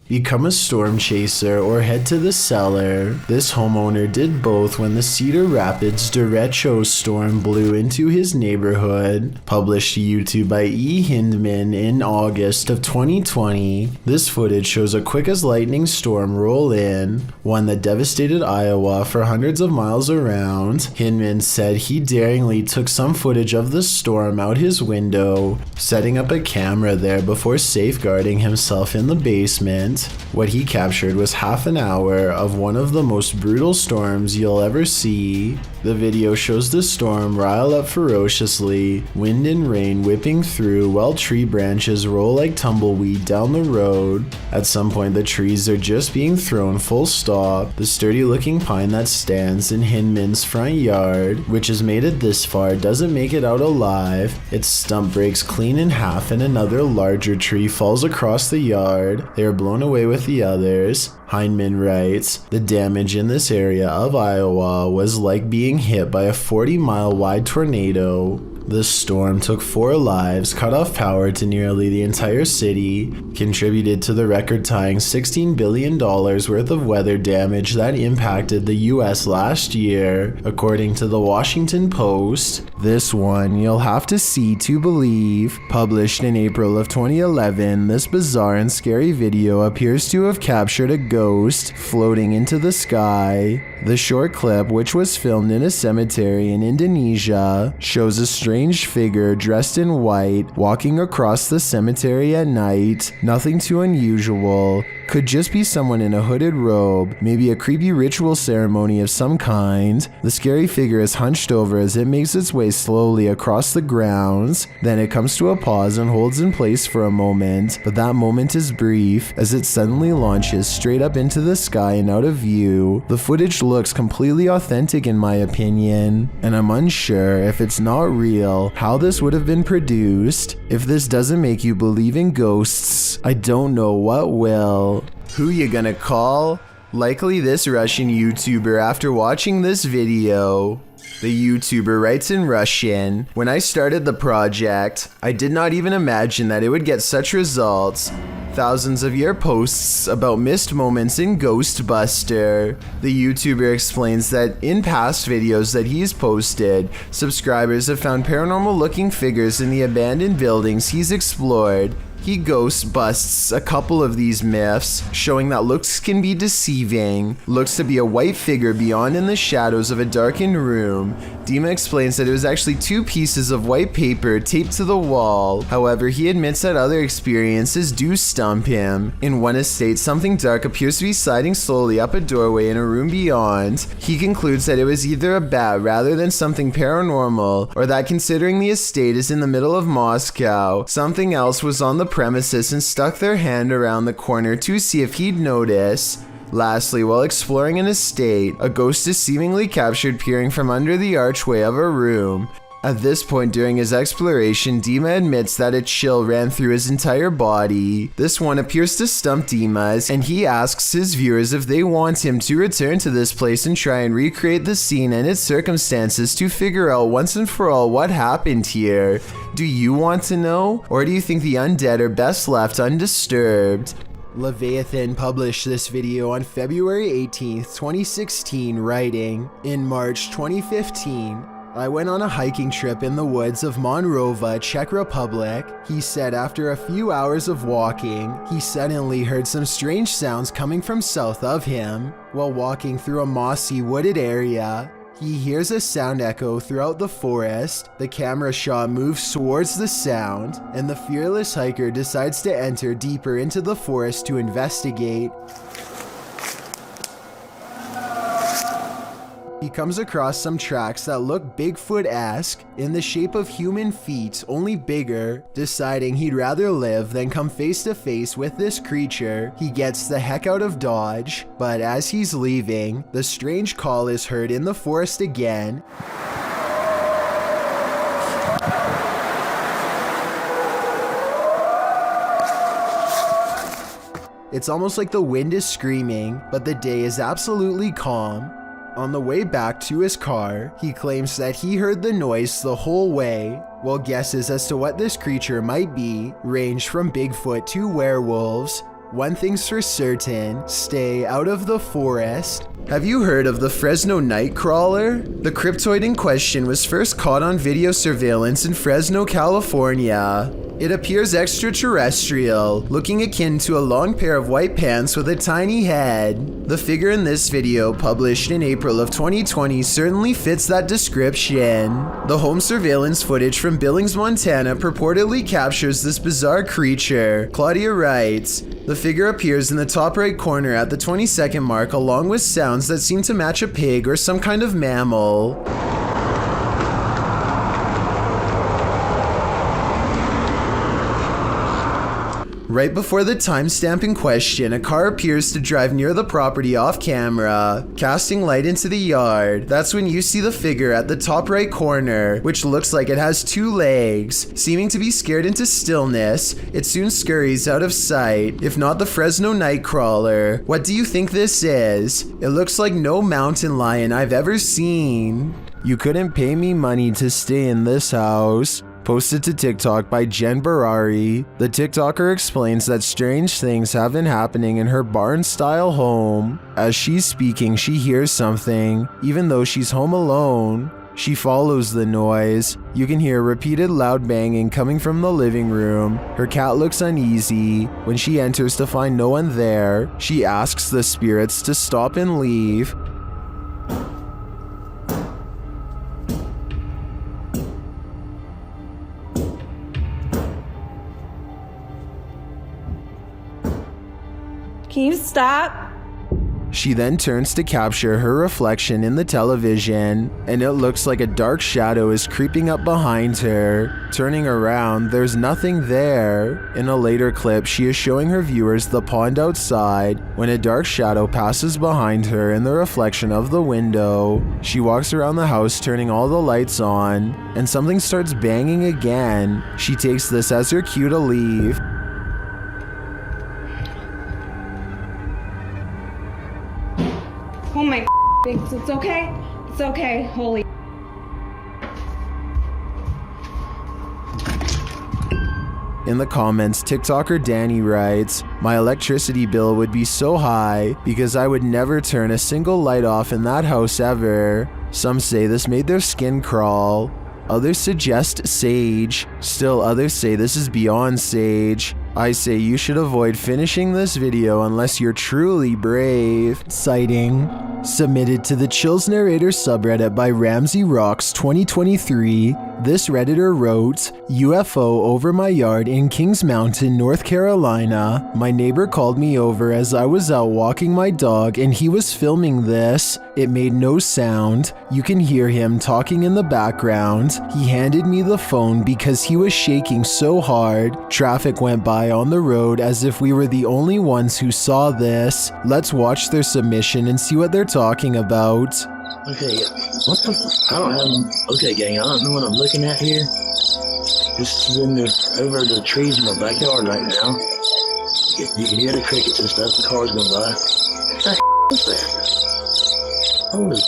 become a storm chaser, or head to the cellar. This homeowner did both when the Cedar Rapids derecho storm blew into his neighborhood. Published to YouTube by E. Hindman in August of 2020, this footage shows a quick as lightning storm roll in, one that devastated Iowa for hundreds of miles around. Hindman said he daringly took some footage of the storm out his window, setting up a camera there before safeguarding himself in the basement. What he captured was half an hour of one of the most brutal storms you'll ever see. The video shows the storm rile up ferociously, wind and rain whipping through while tree branches roll like tumbleweed down the road. At some point the trees are just being thrown full stop. The sturdy looking pine that stands in Hindman's front yard, which has made it this far, doesn't make it out alive. Its stump breaks clean in half and another larger tree falls across the yard. They are blown away with the others. Hindman writes, "The damage in this area of Iowa was like being hit by a 40-mile wide tornado." The storm took 4 lives, cut off power to nearly the entire city, contributed to the record-tying $16 billion worth of weather damage that impacted the US last year, according to the Washington Post. This one you'll have to see to believe. Published in April of 2011, this bizarre and scary video appears to have captured a ghost floating into the sky. The short clip, which was filmed in a cemetery in Indonesia, shows a strange figure dressed in white walking across the cemetery at night. Nothing too unusual. Could just be someone in a hooded robe, maybe a creepy ritual ceremony of some kind. The scary figure is hunched over as it makes its way slowly across the grounds. Then it comes to a pause and holds in place for a moment, but that moment is brief as it suddenly launches straight up into the sky and out of view. The footage looks completely authentic in my opinion, and I'm unsure if it's not real how this would have been produced. If this doesn't make you believe in ghosts, I don't know what will. Who you gonna call? Likely this Russian YouTuber after watching this video. The YouTuber writes in Russian, "When I started the project, I did not even imagine that it would get such results. Thousands of your posts about missed moments in Ghostbuster." The YouTuber explains that in past videos that he's posted, subscribers have found paranormal looking figures in the abandoned buildings he's explored. He ghost busts a couple of these myths, showing that looks can be deceiving. Looks to be a white figure beyond in the shadows of a darkened room. Dima explains that it was actually 2 pieces of white paper taped to the wall. However, he admits that other experiences do stump him. In one estate, something dark appears to be sliding slowly up a doorway in a room beyond. He concludes that it was either a bat rather than something paranormal, or that considering the estate is in the middle of Moscow, something else was on the premises and stuck their hand around the corner to see if he'd notice. Lastly, while exploring an estate, a ghost is seemingly captured peering from under the archway of a room. At this point during his exploration, Dima admits that a chill ran through his entire body. This one appears to stump Dima, and he asks his viewers if they want him to return to this place and try and recreate the scene and its circumstances to figure out once and for all what happened here. Do you want to know? Or do you think the undead are best left undisturbed? Leviathan published this video on February 18th, 2016, writing, "In March 2015, I went on a hiking trip in the woods of Monrova, Czech Republic. He said after a few hours of walking, he suddenly heard some strange sounds coming from south of him. While walking through a mossy wooded area, he hears a sound echo throughout the forest. The camera shot moves towards the sound, and the fearless hiker decides to enter deeper into the forest to investigate. He comes across some tracks that look Bigfoot-esque, in the shape of human feet, only bigger. Deciding he'd rather live than come face to face with this creature, he gets the heck out of Dodge. But as he's leaving, the strange call is heard in the forest again. It's almost like the wind is screaming, but the day is absolutely calm. On the way back to his car, he claims that he heard the noise the whole way, while guesses as to what this creature might be range from Bigfoot to werewolves. One thing's for certain, stay out of the forest. Have you heard of the Fresno Nightcrawler? The cryptoid in question was first caught on video surveillance in Fresno, California. It appears extraterrestrial, looking akin to a long pair of white pants with a tiny head. The figure in this video, published in April of 2020, certainly fits that description. The home surveillance footage from Billings, Montana purportedly captures this bizarre creature. Claudia writes, "The figure appears in the top right corner at the 20-second mark along with sounds that seem to match a pig or some kind of mammal." Right before the timestamp in question, a car appears to drive near the property off camera, casting light into the yard. That's when you see the figure at the top right corner, which looks like it has 2 legs. Seeming to be scared into stillness, it soon scurries out of sight, if not the Fresno Nightcrawler. What do you think this is? It looks like no mountain lion I've ever seen. You couldn't pay me money to stay in this house. Posted to TikTok by Jen Barari. The TikToker explains that strange things have been happening in her barn-style home. As she's speaking, she hears something, even though she's home alone. She follows the noise. You can hear repeated loud banging coming from the living room. Her cat looks uneasy. When she enters to find no one there, she asks the spirits to stop and leave. Can you stop? She then turns to capture her reflection in the television, and it looks like a dark shadow is creeping up behind her. Turning around, there's nothing there. In a later clip, she is showing her viewers the pond outside when a dark shadow passes behind her in the reflection of the window. She walks around the house turning all the lights on, and something starts banging again. She takes this as her cue to leave. Oh my it's okay. It's okay. Holy. In the comments, TikToker Danny writes, "My electricity bill would be so high because I would never turn a single light off in that house ever." Some say this made their skin crawl. Others suggest sage. Still others say this is beyond sage. I say you should avoid finishing this video unless you're truly brave. Sighting. Submitted to the Chills Narrator subreddit by Ramsey Rocks 2023, this redditor wrote, "UFO over my yard in Kings Mountain, North Carolina. My neighbor called me over as I was out walking my dog and he was filming this. It made no sound. You can hear him talking in the background. He handed me the phone because he was shaking so hard. Traffic went by on the road as if we were the only ones who saw this." Let's watch their submission and see what they're talking about. Okay, what the I don't have, okay gang, I don't know what I'm looking at here. This is over the trees in my backyard right now. You can hear the crickets and stuff, the cars going by. What the is that? Holy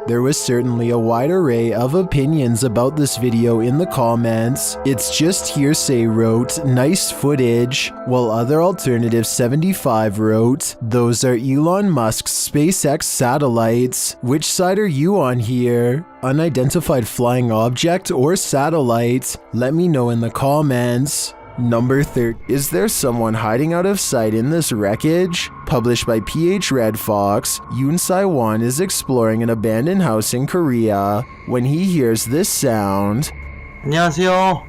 There was certainly a wide array of opinions about this video in the comments. It's just hearsay wrote, "Nice footage," while other alternative 75 wrote, "Those are Elon Musk's SpaceX satellites. Which side are you on here? Unidentified flying object or satellite? Let me know in the comments." Number 30. Is there someone hiding out of sight in this wreckage? Published by PH Red Fox, Yoon Sai-won is exploring an abandoned house in Korea when he hears this sound. 안녕하세요.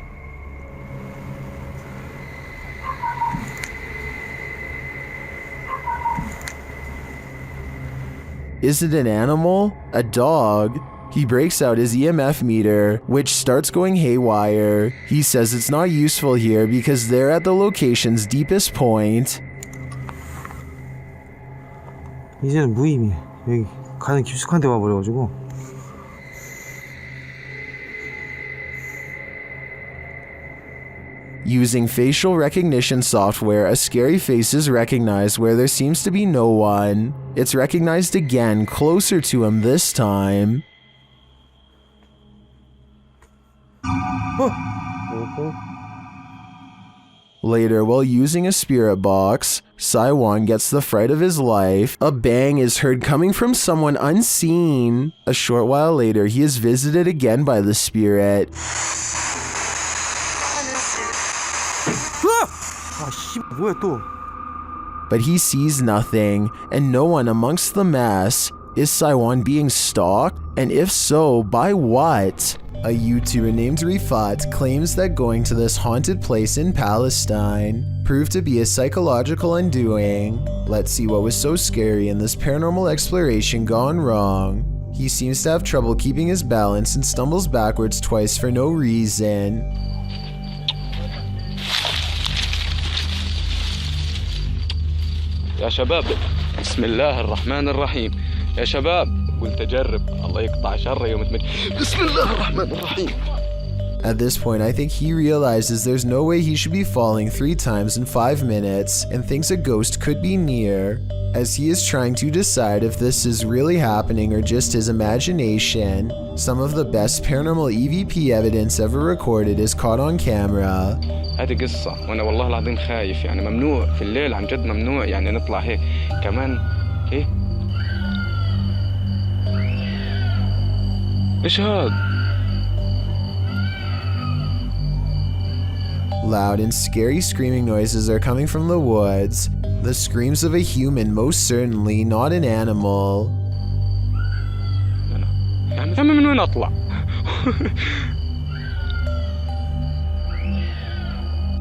Is it an animal? A dog? He breaks out his EMF meter, which starts going haywire. He says it's not useful here because they're at the location's deepest point. 이제는 무의미해. 여기 가장 깊숙한 데 와버려가지고. Using facial recognition software, a scary face is recognized where there seems to be no one. It's recognized again, closer to him this time. Later, while using a spirit box, Saiwan gets the fright of his life. A bang is heard coming from someone unseen. A short while later, he is visited again by the spirit. But he sees nothing, and no one amongst the mess. Is Saiwan being stalked? And if so, by what? A YouTuber named Rifat claims that going to this haunted place in Palestine proved to be a psychological undoing. Let's see what was so scary in this paranormal exploration gone wrong. He seems to have trouble keeping his balance and stumbles backwards twice for no reason. يا شباب بسم الله الرحمن الرحيم يا شباب قلت أجرب الله يقطع شر يوم بسم الله الرحمن الرحيم. At this point, I think he realizes there's no way he should be falling 3 times in 5 minutes and thinks a ghost could be near, as he is trying to decide if this is really happening or just his imagination. Some of the best paranormal EVP evidence ever recorded is caught on camera. هذه قصة وأنا والله العظيم خايف يعني ممنوع في الليل عن جد ممنوع يعني نطلع هيك كمان هيك إيش هاد؟ Loud and scary screaming noises are coming from the woods. The screams of a human, most certainly not an animal. يعني ثم من وين أطلع؟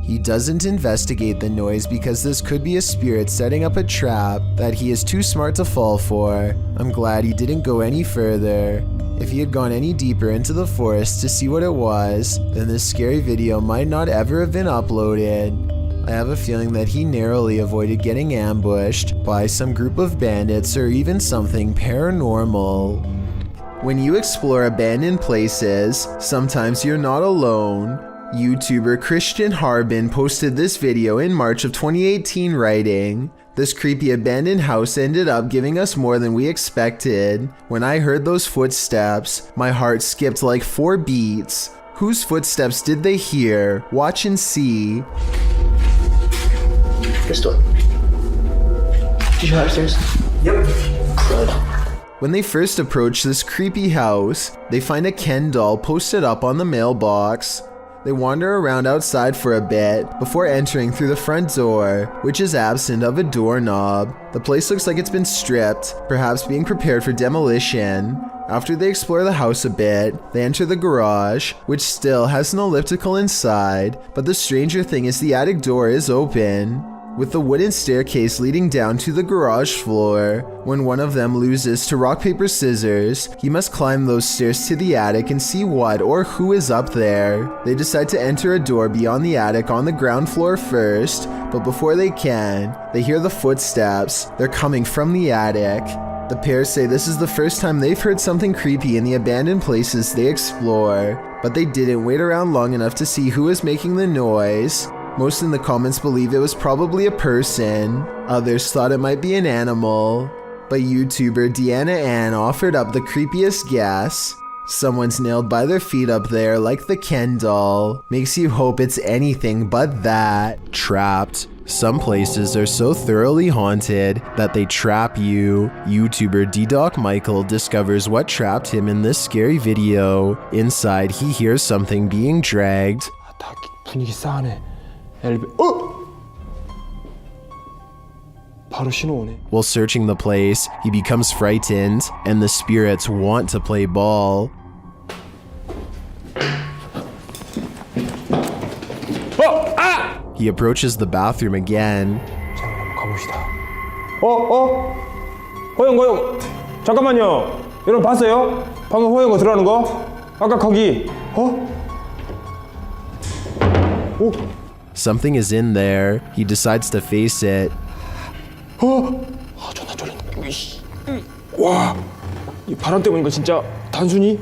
He doesn't investigate the noise because this could be a spirit setting up a trap that he is too smart to fall for. I'm glad he didn't go any further. If he had gone any deeper into the forest to see what it was, then this scary video might not ever have been uploaded. I have a feeling that he narrowly avoided getting ambushed by some group of bandits or even something paranormal. When you explore abandoned places, sometimes you're not alone. YouTuber Christian Harbin posted this video in March of 2018 writing, "This creepy abandoned house ended up giving us more than we expected. When I heard those footsteps, my heart skipped like 4 beats. Whose footsteps did they hear? Watch and see." Crystal. Did you go upstairs? Yep. Good. When they first approach this creepy house, they find a Ken doll posted up on the mailbox. They wander around outside for a bit before entering through the front door, which is absent of a doorknob. The place looks like it's been stripped, perhaps being prepared for demolition. After they explore the house a bit, they enter the garage, which still has an elliptical inside, but the stranger thing is the attic door is open, with the wooden staircase leading down to the garage floor. When one of them loses to rock, paper, scissors, he must climb those stairs to the attic and see what or who is up there. They decide to enter a door beyond the attic on the ground floor first, but before they can, they hear the footsteps. They're coming from the attic. The pair say this is the first time they've heard something creepy in the abandoned places they explore, but they didn't wait around long enough to see who is making the noise. Most in the comments believe it was probably a person. Others thought it might be an animal. But YouTuber Deanna Ann offered up the creepiest guess. Someone's nailed by their feet up there like the Ken doll. Makes you hope it's anything but that. Trapped. Some places are so thoroughly haunted that they trap you. YouTuber D-Doc Michael discovers what trapped him in this scary video. Inside, he hears something being dragged. 분위기 싸하네. 바로 신호 오네. While searching the place, he becomes frightened, and the spirits want to play ball. He approaches the bathroom again. 가봅시다. 호영. 잠깐만요. 여러분 봤어요? 방금 호영거 들어가는 거? 아까 거기. Something is in there. He decides to face it. 존나 쫄린다. 와, 이 바람 때문인 거 진짜 단순히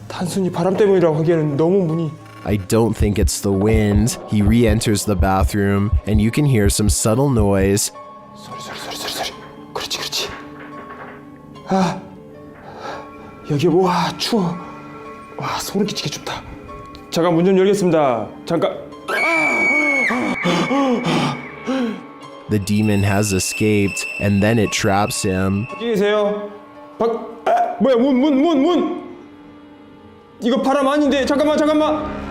단순히 바람 때문이라고 하기에는 너무 문이. I don't think it's the wind. He re-enters the bathroom, and you can hear some subtle noise. 소리. 그렇지. 여기 추워. 와, 소름 끼치게 춥다. 잠깐 문 좀 열겠습니다. 잠깐. The demon has escaped, and then it traps him. 계세요. 뭐야, 문. 이거 바람 아닌데. 잠깐만.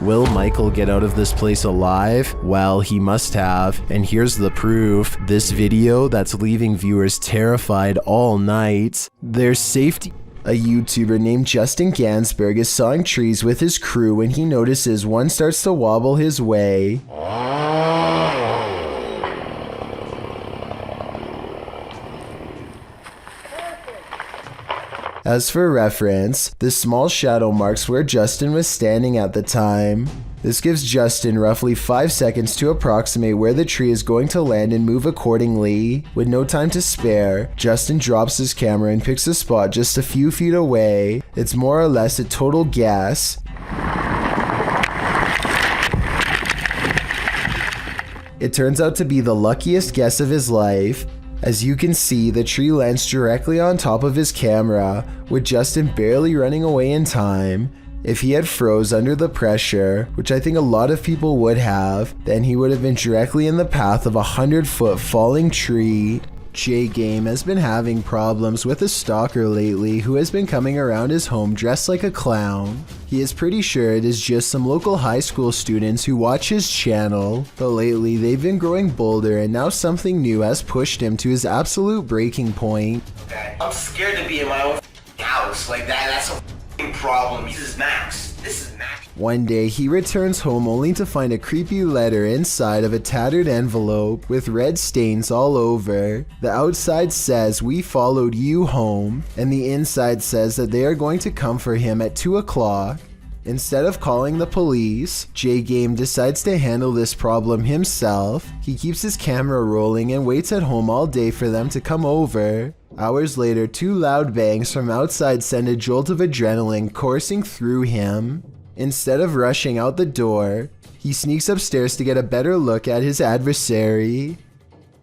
Will Michael get out of this place alive? Well, he must have, and here's the proof. This video that's leaving viewers terrified all night. There's safety. A YouTuber named Justin Gansberg is sawing trees with his crew when he notices one starts to wobble his way. As for reference, this small shadow marks where Justin was standing at the time. This gives Justin roughly 5 seconds to approximate where the tree is going to land and move accordingly. With no time to spare, Justin drops his camera and picks a spot just a few feet away. It's more or less a total guess. It turns out to be the luckiest guess of his life. As you can see, the tree lands directly on top of his camera, with Justin barely running away in time. If he had froze under the pressure, which I think a lot of people would have, then he would have been directly in the path of a 100-foot falling tree. J Game has been having problems with a stalker lately who has been coming around his home dressed like a clown. He is pretty sure it is just some local high school students who watch his channel, but lately they've been growing bolder and now something new has pushed him to his absolute breaking point. I'm scared to be in my own house like that. That's a problem. This is Max. One day, he returns home only to find a creepy letter inside of a tattered envelope with red stains all over. The outside says, "We followed you home," and the inside says that they are going to come for him at 2 o'clock. Instead of calling the police, J Game decides to handle this problem himself. He keeps his camera rolling and waits at home all day for them to come over. Hours later, 2 loud bangs from outside send a jolt of adrenaline coursing through him. Instead of rushing out the door, he sneaks upstairs to get a better look at his adversary.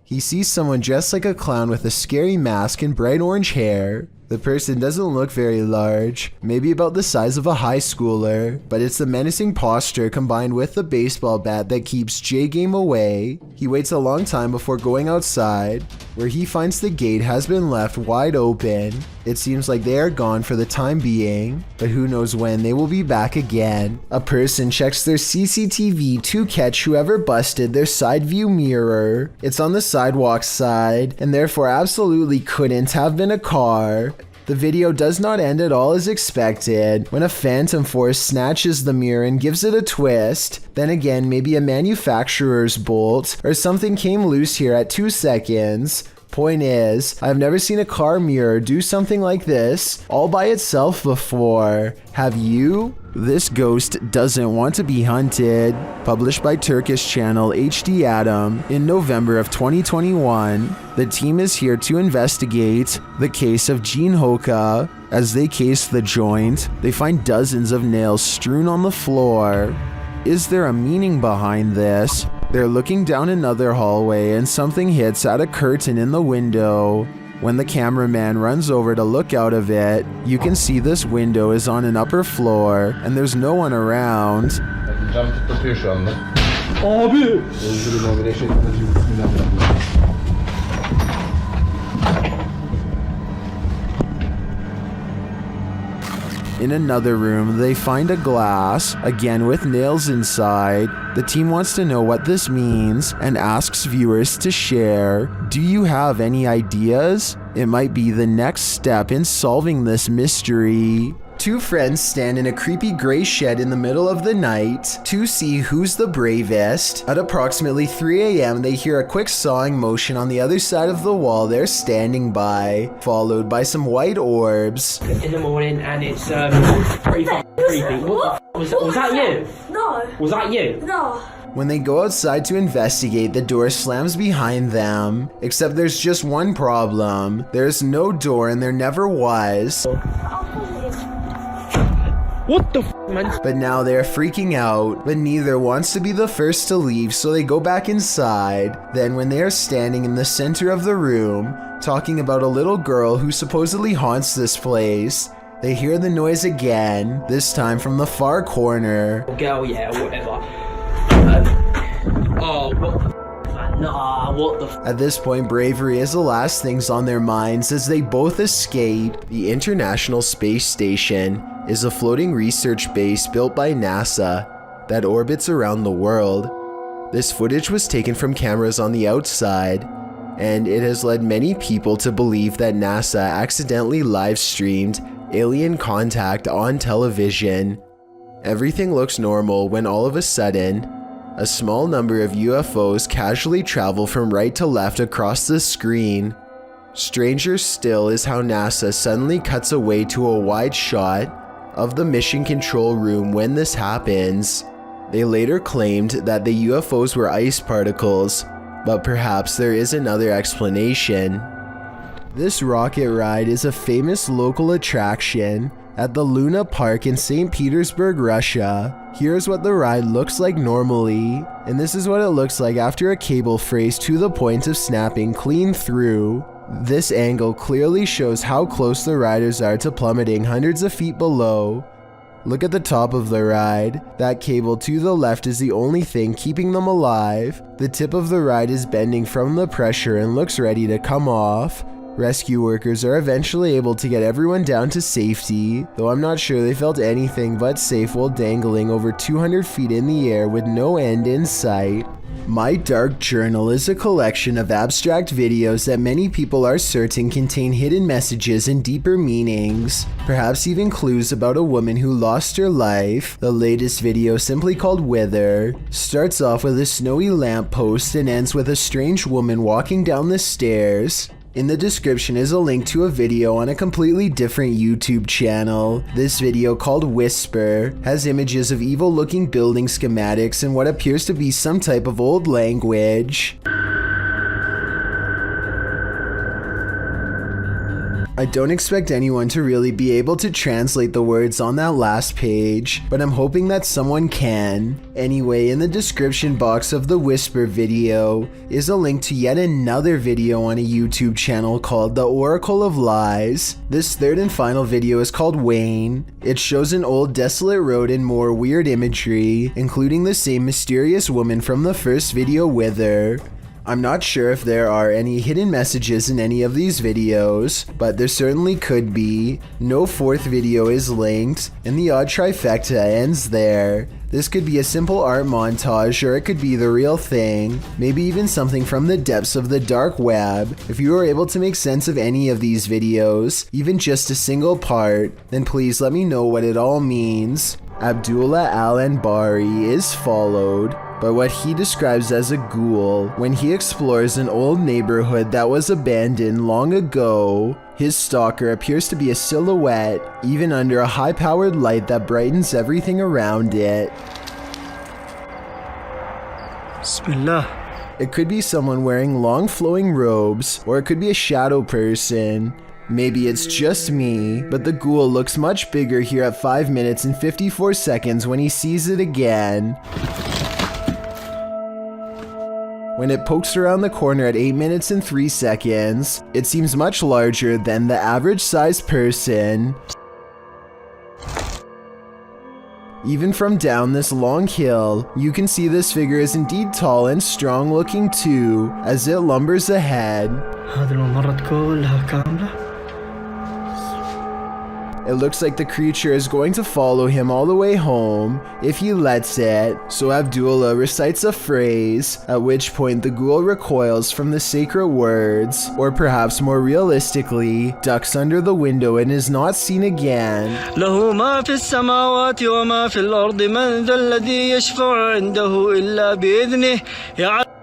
He sees someone dressed like a clown with a scary mask and bright orange hair. The person doesn't look very large, maybe about the size of a high schooler, but it's the menacing posture combined with the baseball bat that keeps J Game away. He waits a long time before going outside, where he finds the gate has been left wide open. It seems like they are gone for the time being, but who knows when they will be back again. A person checks their CCTV to catch whoever busted their side view mirror. It's on the sidewalk side, and therefore absolutely couldn't have been a car. The video does not end at all as expected when a phantom force snatches the mirror and gives it a twist. Then again, maybe a manufacturer's bolt or something came loose here at 2 seconds. Point is, I've never seen a car mirror do something like this all by itself before. Have you? This ghost doesn't want to be hunted. Published by Turkish channel HD Adam in November of 2021. The team is here to investigate the case of Jean Hoka. As they case the joint, they find dozens of nails strewn on the floor. Is there a meaning behind this? They're looking down another hallway and something hits at a curtain in the window. When the cameraman runs over to look out of it, you can see this window is on an upper floor and there's no one around. In another room, they find a glass, again with nails inside. The team wants to know what this means and asks viewers to share. Do you have any ideas? It might be the next step in solving this mystery. 2 friends stand in a creepy gray shed in the middle of the night to see who's the bravest. At approximately 3 a.m., they hear a quick sawing motion on the other side of the wall they're standing by, followed by some white orbs. In the morning, and it's pretty creepy. What was that you? No. Was that you? No. When they go outside to investigate, the door slams behind them. Except there's just one problem. There's no door and there never was. What the f, man? But now they're freaking out, but neither wants to be the first to leave, so they go back inside. Then when they are standing in the center of the room, talking about a little girl who supposedly haunts this place, they hear the noise again, this time from the far corner. Girl, yeah, whatever. Oh, what the f, man? Nah, what the f. At this point, bravery is the last things on their minds as they both escape. The International Space Station is a floating research base built by NASA that orbits around the world. This footage was taken from cameras on the outside, and it has led many people to believe that NASA accidentally live-streamed alien contact on television. Everything looks normal when all of a sudden, a small number of UFOs casually travel from right to left across the screen. Stranger still is how NASA suddenly cuts away to a wide shot of the mission control room when this happens. They later claimed that the UFOs were ice particles, but perhaps there is another explanation. This rocket ride is a famous local attraction at the Luna Park in St. Petersburg, Russia. Here's what the ride looks like normally, and this is what it looks like after a cable frays to the point of snapping clean through. This angle clearly shows how close the riders are to plummeting hundreds of feet below. Look at the top of the ride. That cable to the left is the only thing keeping them alive. The tip of the ride is bending from the pressure and looks ready to come off. Rescue workers are eventually able to get everyone down to safety, though I'm not sure they felt anything but safe while dangling over 200 feet in the air with no end in sight. My Dark Journal is a collection of abstract videos that many people are certain contain hidden messages and deeper meanings, perhaps even clues about a woman who lost her life. The latest video, simply called Wither, starts off with a snowy lamppost and ends with a strange woman walking down the stairs. In the description is a link to a video on a completely different YouTube channel. This video, called Whisper, has images of evil looking building schematics and what appears to be some type of old language. I don't expect anyone to really be able to translate the words on that last page, but I'm hoping that someone can. Anyway, in the description box of the Whisper video is a link to yet another video on a YouTube channel called The Oracle of Lies. This third and final video is called Wayne. It shows an old desolate road and more weird imagery, including the same mysterious woman from the first video, Wither. I'm not sure if there are any hidden messages in any of these videos, but there certainly could be. No fourth video is linked, and the odd trifecta ends there. This could be a simple art montage, or it could be the real thing, maybe even something from the depths of the dark web. If you are able to make sense of any of these videos, even just a single part, then please let me know what it all means. Abdullah Al-Anbari is followed by what he describes as a ghoul when he explores an old neighborhood that was abandoned long ago. His stalker appears to be a silhouette, even under a high-powered light that brightens everything around it. Bismillah. It could be someone wearing long flowing robes, or it could be a shadow person. Maybe it's just me, but the ghoul looks much bigger here at 5 minutes and 54 seconds when he sees it again. When it pokes around the corner at 8 minutes and 3 seconds, it seems much larger than the average sized person. Even from down this long hill, you can see this figure is indeed tall and strong looking too, as it lumbers ahead. It looks like the creature is going to follow him all the way home, if he lets it, so Abdullah recites a phrase, at which point the ghoul recoils from the sacred words, or perhaps more realistically, ducks under the window and is not seen again. له ما في السماوات وما في الأرض من ذا الذي يشفع عنده إلا بإذنه.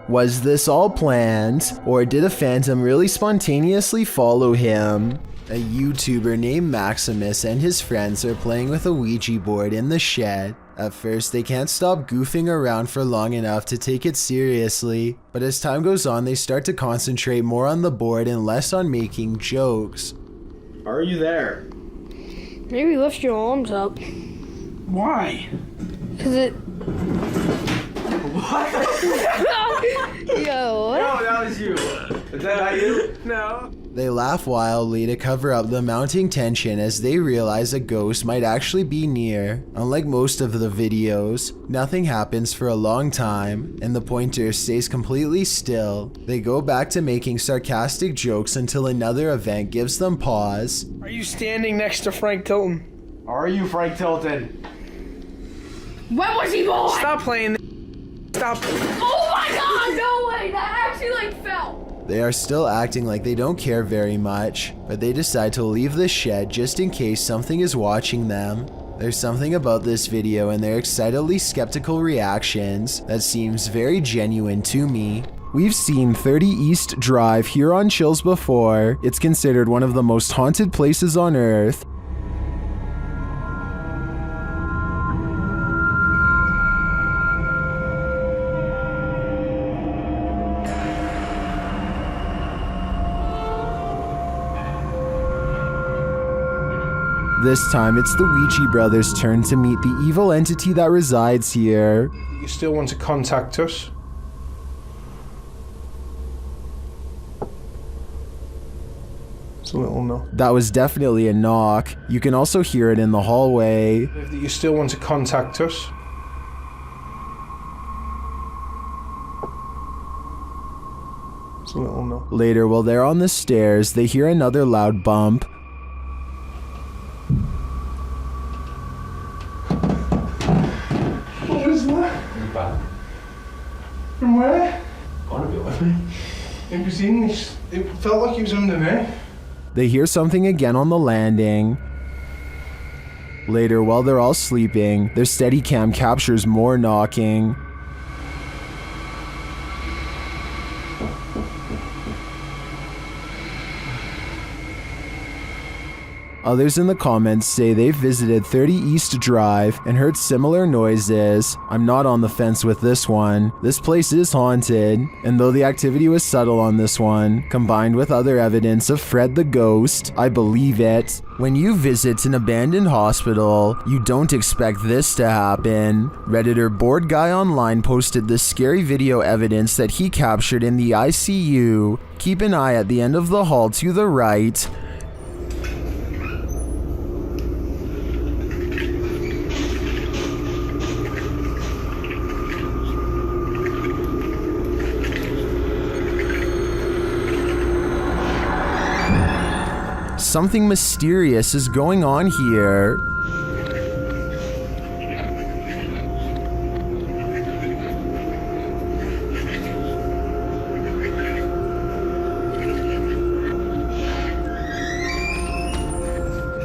Was this all planned, or did a phantom really spontaneously follow him? A YouTuber named Maximus and his friends are playing with a Ouija board in the shed. At first, they can't stop goofing around for long enough to take it seriously, but as time goes on, they start to concentrate more on the board and less on making jokes. Are you there? Maybe lift your arms up. Why? Cause it. What? Yo. No, that was you. Is that not you? No. They laugh wildly to cover up the mounting tension as they realize a ghost might actually be near. Unlike most of the videos, nothing happens for a long time, and the pointer stays completely still. They go back to making sarcastic jokes until another event gives them pause. Are you standing next to Frank Tilton? Are you Frank Tilton? When was he born? Stop playing. Stop. Oh my god, no way! That actually like fell. They are still acting like they don't care very much, but they decide to leave the shed just in case something is watching them. There's something about this video and their excitedly skeptical reactions that seems very genuine to me. We've seen 30 East Drive here on Chills before. It's considered one of the most haunted places on Earth. This time, it's the Ouija brothers' turn to meet the evil entity that resides here. You still want to contact us? It's a little no. That was definitely a knock. You can also hear it in the hallway. If you still want to contact us? It's a little no. Later, while they're on the stairs, they hear another loud bump. What was that? From where? Gotta be with me. It was in this. It felt like he was under there. They hear something again on the landing. Later, while they're all sleeping, their Steadicam captures more knocking. Others in the comments say they've visited 30 East Drive and heard similar noises. I'm not on the fence with this one. This place is haunted, and though the activity was subtle on this one, combined with other evidence of Fred the Ghost, I believe it. When you visit an abandoned hospital, you don't expect this to happen. Redditor Bored Guy Online posted this scary video evidence that he captured in the ICU. Keep an eye at the end of the hall to the right. Something mysterious is going on here.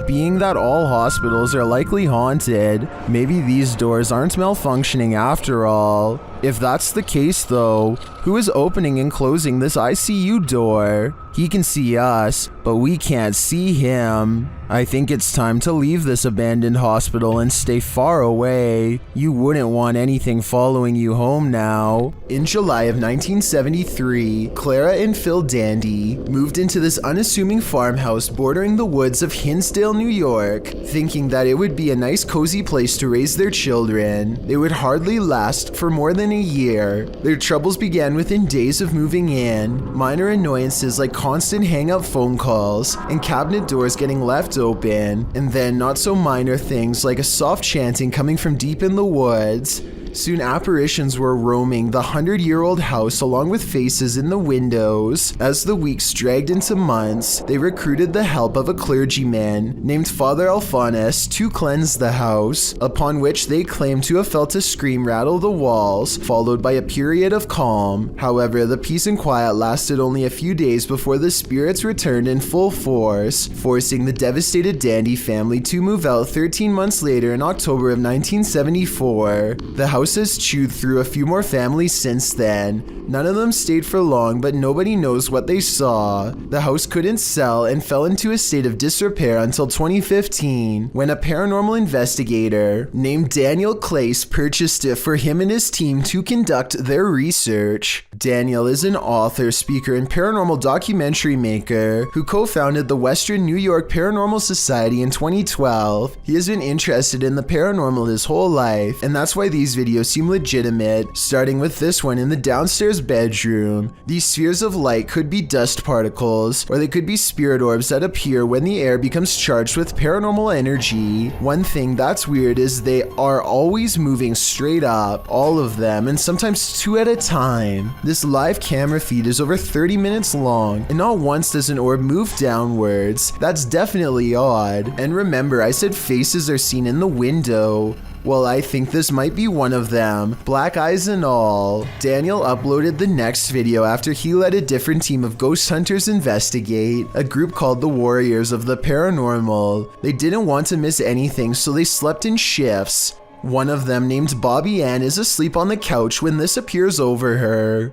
Being that all hospitals are likely haunted, maybe these doors aren't malfunctioning after all. If that's the case though, who is opening and closing this ICU door? He can see us, but we can't see him. I think it's time to leave this abandoned hospital and stay far away. You wouldn't want anything following you home now. In July of 1973, Clara and Phil Dandy moved into this unassuming farmhouse bordering the woods of Hinsdale, New York, thinking that it would be a nice cozy place to raise their children. It would hardly last for more than a year. Their troubles began within days of moving in. Minor annoyances like constant hang-up phone calls and cabinet doors getting left open, and then not so minor things like a soft chanting coming from deep in the woods. Soon apparitions were roaming the 100-year-old house along with faces in the windows. As the weeks dragged into months, they recruited the help of a clergyman named Father Alphonsus to cleanse the house, upon which they claimed to have felt a scream rattle the walls, followed by a period of calm. However, the peace and quiet lasted only a few days before the spirits returned in full force, forcing the devastated Dandy family to move out 13 months later in October of 1974. The house has chewed through a few more families since then. None of them stayed for long, but nobody knows what they saw. The house couldn't sell and fell into a state of disrepair until 2015, when a paranormal investigator named Daniel Clace purchased it for him and his team to conduct their research. Daniel is an author, speaker, and paranormal documentary maker who co-founded the Western New York Paranormal Society in 2012. He has been interested in the paranormal his whole life, and that's why these videos seem legitimate, starting with this one in the downstairs bedroom. These spheres of light could be dust particles, or they could be spirit orbs that appear when the air becomes charged with paranormal energy. One thing that's weird is they are always moving straight up, all of them, and sometimes two at a time. This live camera feed is over 30 minutes long, and not once does an orb move downwards. That's definitely odd. And remember, I said faces are seen in the window. Well, I think this might be one of them, black eyes and all. Daniel uploaded the next video after he let a different team of ghost hunters investigate, a group called the Warriors of the Paranormal. They didn't want to miss anything, so they slept in shifts. One of them, named Bobby Ann, is asleep on the couch when this appears over her.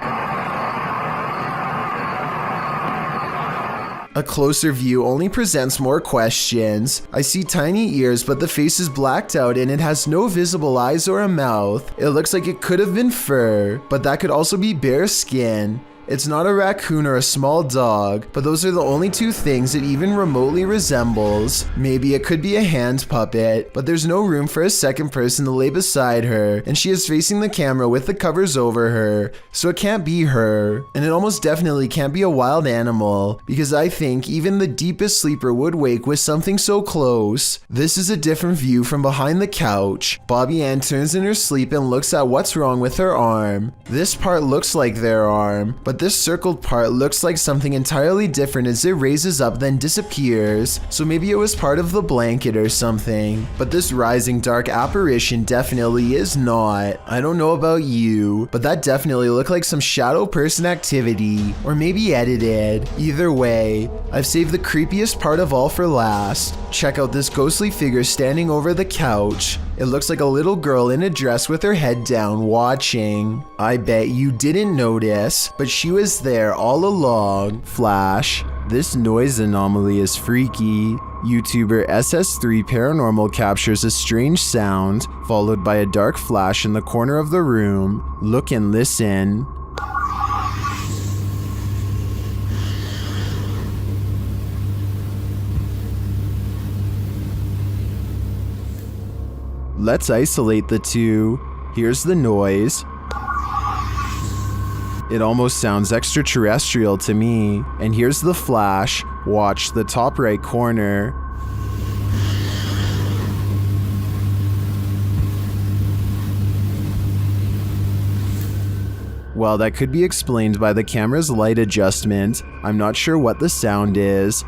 A closer view only presents more questions. I see tiny ears, but the face is blacked out and it has no visible eyes or a mouth. It looks like it could have been fur, but that could also be bare skin. It's not a raccoon or a small dog, but those are the only two things it even remotely resembles. Maybe it could be a hand puppet, but there's no room for a second person to lay beside her, and she is facing the camera with the covers over her, so it can't be her. And it almost definitely can't be a wild animal, because I think even the deepest sleeper would wake with something so close. This is a different view from behind the couch. Bobby Ann turns in her sleep and looks at what's wrong with her arm. This part looks like their arm, but this circled part looks like something entirely different as it raises up then disappears, so maybe it was part of the blanket or something. But this rising dark apparition definitely is not. I don't know about you, but that definitely looked like some shadow person activity, or maybe edited. Either way, I've saved the creepiest part of all for last. Check out this ghostly figure standing over the couch. It looks like a little girl in a dress with her head down watching. I bet you didn't notice, but she was there all along. Flash. This noise anomaly is freaky. YouTuber SS3 Paranormal captures a strange sound, followed by a dark flash in the corner of the room. Look and listen. Let's isolate the two. Here's the noise. It almost sounds extraterrestrial to me. And here's the flash. Watch the top right corner. Well, that could be explained by the camera's light adjustment. I'm not sure what the sound is.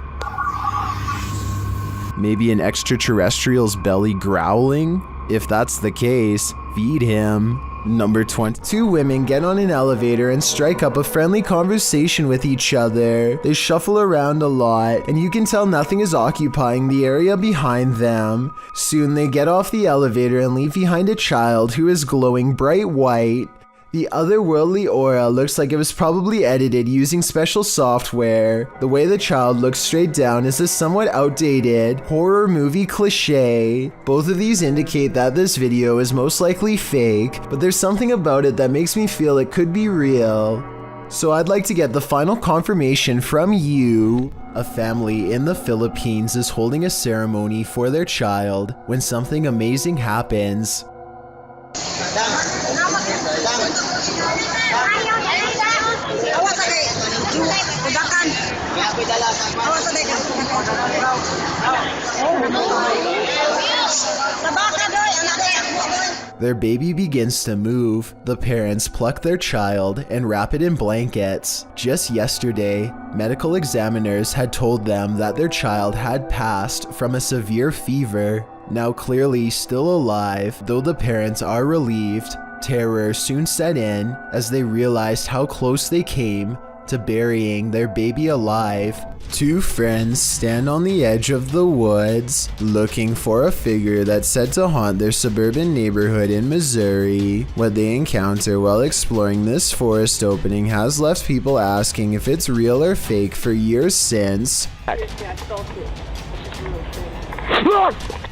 Maybe an extraterrestrial's belly growling? If that's the case, feed him. Number 20. Two women get on an elevator and strike up a friendly conversation with each other. They shuffle around a lot, and you can tell nothing is occupying the area behind them. Soon they get off the elevator and leave behind a child who is glowing bright white. The otherworldly aura looks like it was probably edited using special software. The way the child looks straight down is a somewhat outdated horror movie cliche. Both of these indicate that this video is most likely fake, but there's something about it that makes me feel it could be real. So I'd like to get the final confirmation from you. A family in the Philippines is holding a ceremony for their child when something amazing happens. Their baby begins to move. The parents pluck their child and wrap it in blankets. Just yesterday, medical examiners had told them that their child had passed from a severe fever. Now clearly still alive, though the parents are relieved, terror soon set in as they realized how close they came to burying their baby alive. Two friends stand on the edge of the woods, looking for a figure that's said to haunt their suburban neighborhood in Missouri. What they encounter while exploring this forest opening has left people asking if it's real or fake for years since.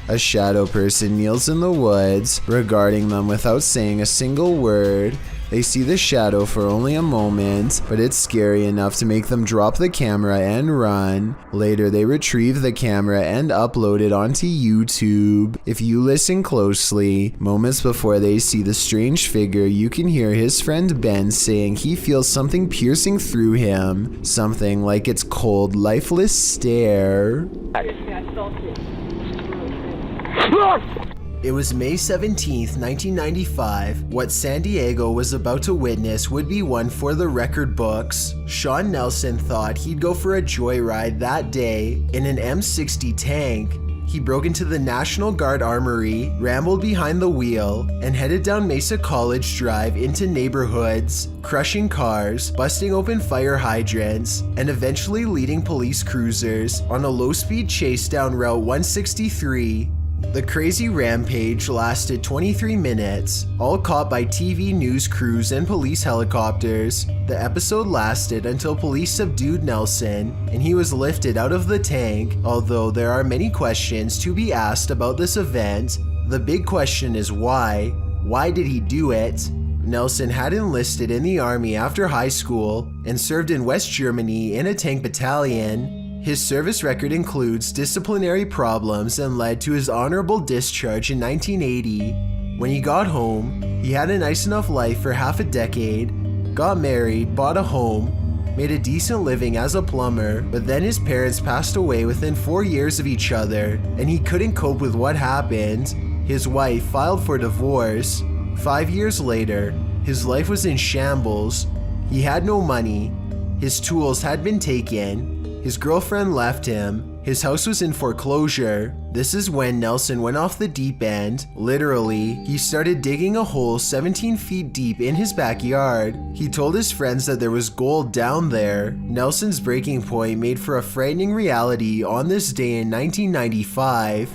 A shadow person kneels in the woods, regarding them without saying a single word. They see the shadow for only a moment, but it's scary enough to make them drop the camera and run. Later, they retrieve the camera and upload it onto YouTube. If you listen closely, moments before they see the strange figure, you can hear his friend Ben saying he feels something piercing through him, something like its cold, lifeless stare. It was May 17th, 1995. What San Diego was about to witness would be one for the record books. Sean Nelson thought he'd go for a joyride that day in an M60 tank. He broke into the National Guard Armory, rambled behind the wheel, and headed down Mesa College Drive into neighborhoods, crushing cars, busting open fire hydrants, and eventually leading police cruisers on a low-speed chase down Route 163. The crazy rampage lasted 23 minutes, all caught by TV news crews and police helicopters. The episode lasted until police subdued Nelson and he was lifted out of the tank. Although there are many questions to be asked about this event, the big question is why? Why did he do it? Nelson had enlisted in the army after high school and served in West Germany in a tank battalion. His service record includes disciplinary problems and led to his honorable discharge in 1980. When he got home, he had a nice enough life for half a decade, got married, bought a home, made a decent living as a plumber, but then his parents passed away within 4 years of each other, and he couldn't cope with what happened. His wife filed for divorce. 5 years later, his life was in shambles. He had no money, his tools had been taken, his girlfriend left him, his house was in foreclosure. This is when Nelson went off the deep end. Literally, he started digging a hole 17 feet deep in his backyard. He told his friends that there was gold down there. Nelson's breaking point made for a frightening reality on this day in 1995.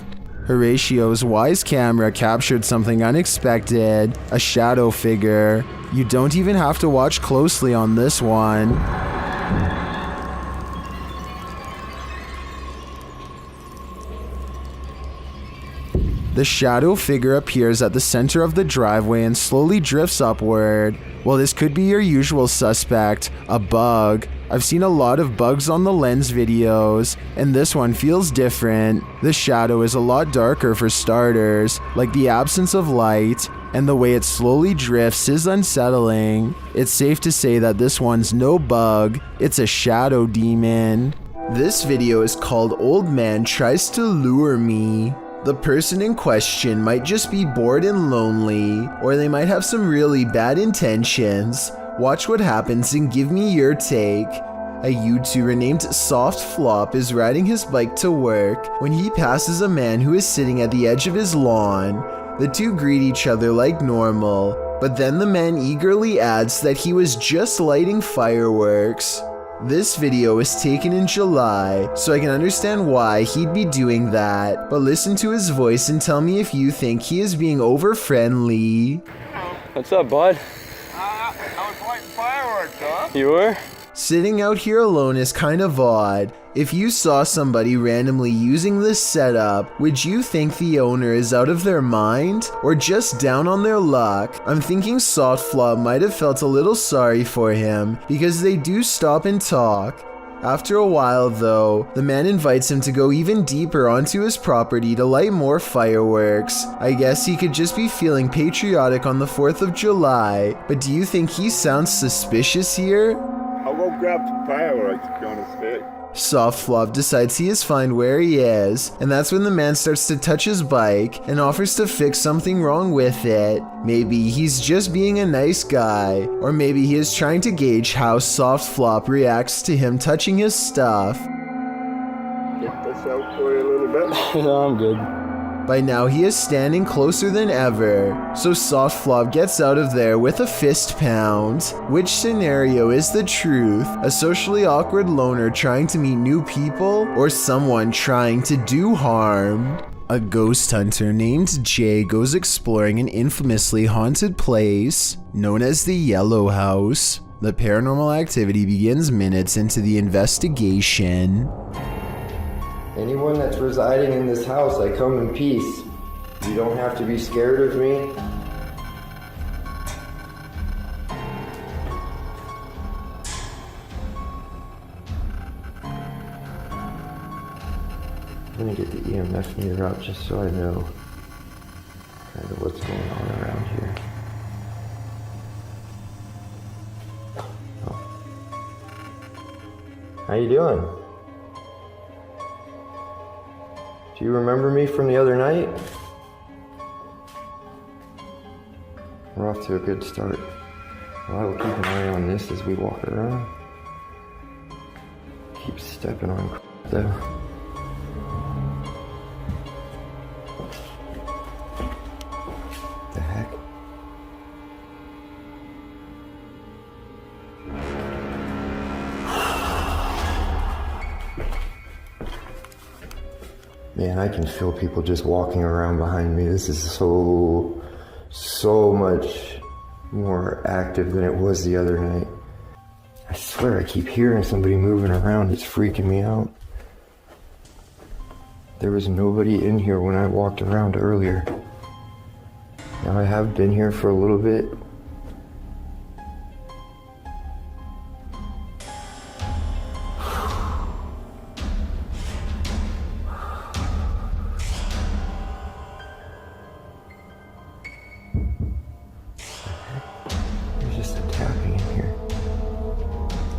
Horatio's wise camera captured something unexpected, a shadow figure. You don't even have to watch closely on this one. The shadow figure appears at the center of the driveway and slowly drifts upward. Well, this could be your usual suspect, a bug. I've seen a lot of bugs on the lens videos, and this one feels different. The shadow is a lot darker for starters, like the absence of light, and the way it slowly drifts is unsettling. It's safe to say that this one's no bug, it's a shadow demon. This video is called Old Man Tries to Lure Me. The person in question might just be bored and lonely, or they might have some really bad intentions. Watch what happens and give me your take. A YouTuber named Soft Flop is riding his bike to work when he passes a man who is sitting at the edge of his lawn. The two greet each other like normal, but then the man eagerly adds that he was just lighting fireworks. This video was taken in July, so I can understand why he'd be doing that, but listen to his voice and tell me if you think he is being over-friendly. What's up, bud? I was lighting fireworks, huh? You were? Sitting out here alone is kind of odd. If you saw somebody randomly using this setup, would you think the owner is out of their mind or just down on their luck? I'm thinking Soft Flop might have felt a little sorry for him because they do stop and talk. After a while though, the man invites him to go even deeper onto his property to light more fireworks. I guess he could just be feeling patriotic on the 4th of July, but do you think he sounds suspicious here? I'll go grab some fireworks, to be honest with you. Soft Flop decides he is fine where he is, and that's when the man starts to touch his bike and offers to fix something wrong with it. Maybe he's just being a nice guy, or maybe he is trying to gauge how Soft Flop reacts to him touching his stuff. Get this out for you a little bit. No, I'm good. By now he is standing closer than ever, so Soft Flop gets out of there with a fist pound. Which scenario is the truth? A socially awkward loner trying to meet new people, or someone trying to do harm? A ghost hunter named Jay goes exploring an infamously haunted place known as the Yellow House. The paranormal activity begins minutes into the investigation. Anyone that's residing in this house, I come in peace. You don't have to be scared of me. I'm gonna get the EMF meter out just so I know kind of what's going on around here. Oh. How you doing? Do you remember me from the other night? We're off to a good start. Well, I will keep an eye on this as we walk around. Keep stepping on though. The heck? Man, I can feel people just walking around behind me. This is so much more active than it was the other night. I swear I keep hearing somebody moving around. It's freaking me out. There was nobody in here when I walked around earlier. Now I have been here for a little bit.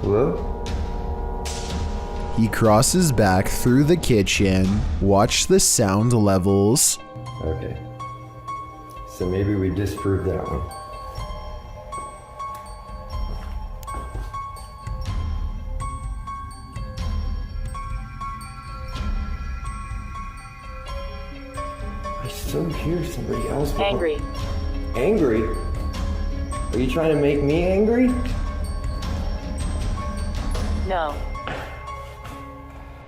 Hello? He crosses back through the kitchen. Watch the sound levels. Okay. So maybe we disprove that one. I still hear somebody else. Angry. Angry? Are you trying to make me angry? No.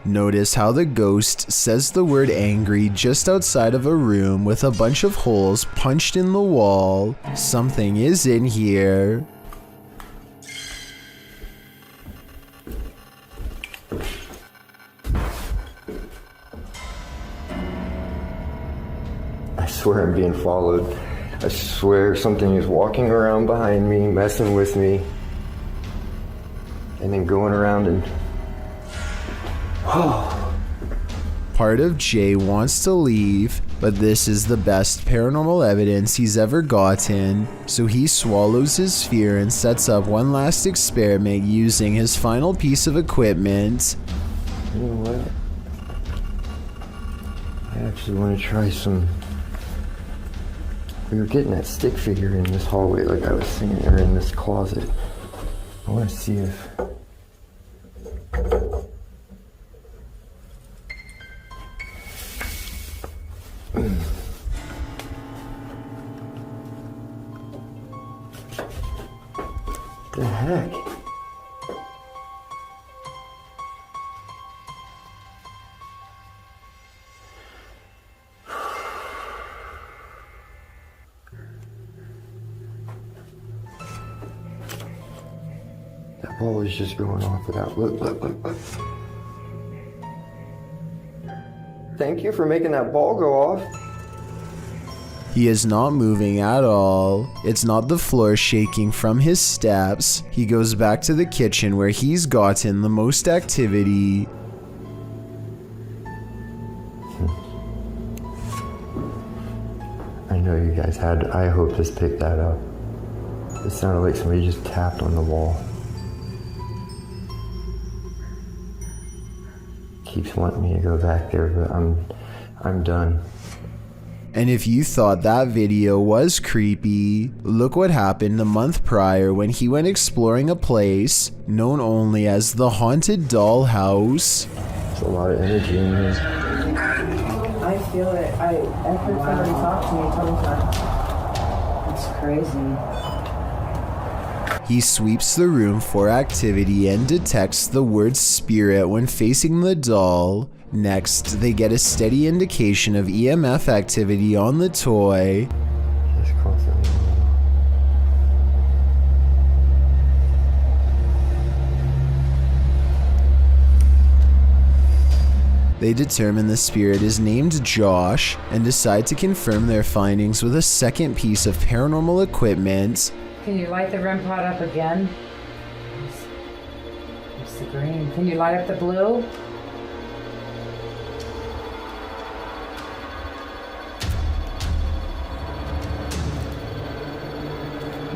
Notice how the ghost says the word angry just outside of a room with a bunch of holes punched in the wall. Something is in here. I swear I'm being followed. I swear something is walking around behind me, messing with me. And then going around and... Part of Jay wants to leave, but this is the best paranormal evidence he's ever gotten, so he swallows his fear and sets up one last experiment using his final piece of equipment. You know what? I actually want to try some... We were getting that stick figure in this hallway like I was saying, or in this closet. I want to see if... The heck? That ball was just going off without... Look. Thank you for making that ball go off. He is not moving at all. It's not the floor shaking from his steps. He goes back to the kitchen where he's gotten the most activity. I know you guys had... I hope this picked that up. It sounded like somebody just tapped on the wall. Keeps wanting me to go back there, but I'm done. And if you thought that video was creepy, look what happened a month prior when he went exploring a place known only as the Haunted Dollhouse. There's a lot of energy in here. I feel it. I heard somebody talk to me a couple times. It's crazy. He sweeps the room for activity and detects the word spirit when facing the doll. Next, they get a steady indication of EMF activity on the toy. They determine the spirit is named Josh and decide to confirm their findings with a second piece of paranormal equipment. Can you light the REM pod up again? Where's the green? Can you light up the blue?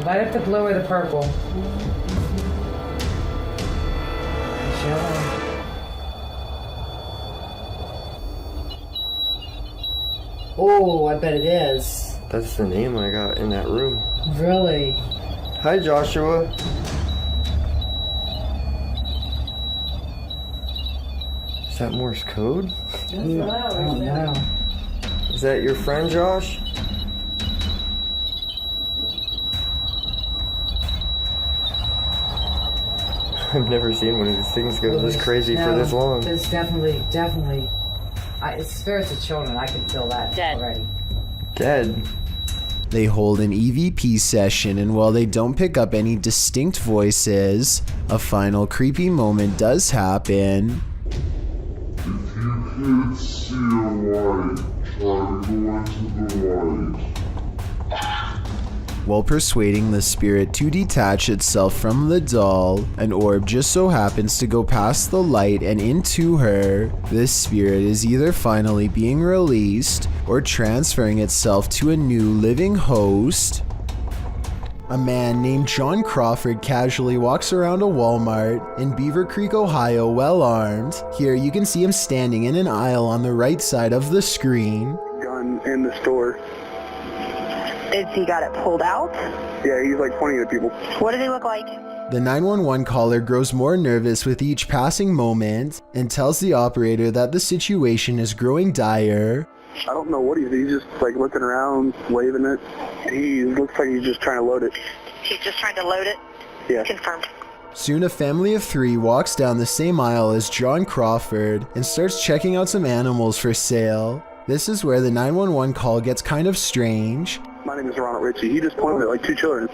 Light up the blue or the purple. Oh, I bet it is. That's the name I got in that room. Really? Hi, Joshua. Is that Morse code? I don't know. Is that your friend, Josh? I've never seen one of these things go this crazy for this long. It's definitely. It's spirits of children. I can feel that already. Dead. They hold an EVP session, and while they don't pick up any distinct voices, a final creepy moment does happen. If you can't see a light, try to go into the light. While persuading the spirit to detach itself from the doll, an orb just so happens to go past the light and into her. This spirit is either finally being released or transferring itself to a new living host. A man named John Crawford casually walks around a Walmart in Beaver Creek, Ohio, well armed. Here you can see him standing in an aisle on the right side of the screen. Gun in the store. Is he got it pulled out? Yeah, he's like pointing at people. What does he look like? The 911 caller grows more nervous with each passing moment and tells the operator that the situation is growing dire. I don't know what he's just like looking around, waving it. He looks like he's just trying to load it. He's just trying to load it? Yeah. Confirmed. Soon a family of 3 walks down the same aisle as John Crawford and starts checking out some animals for sale. This is where the 911 call gets kind of strange. My name is Ronald Ritchie. He just pointed at like 2 children.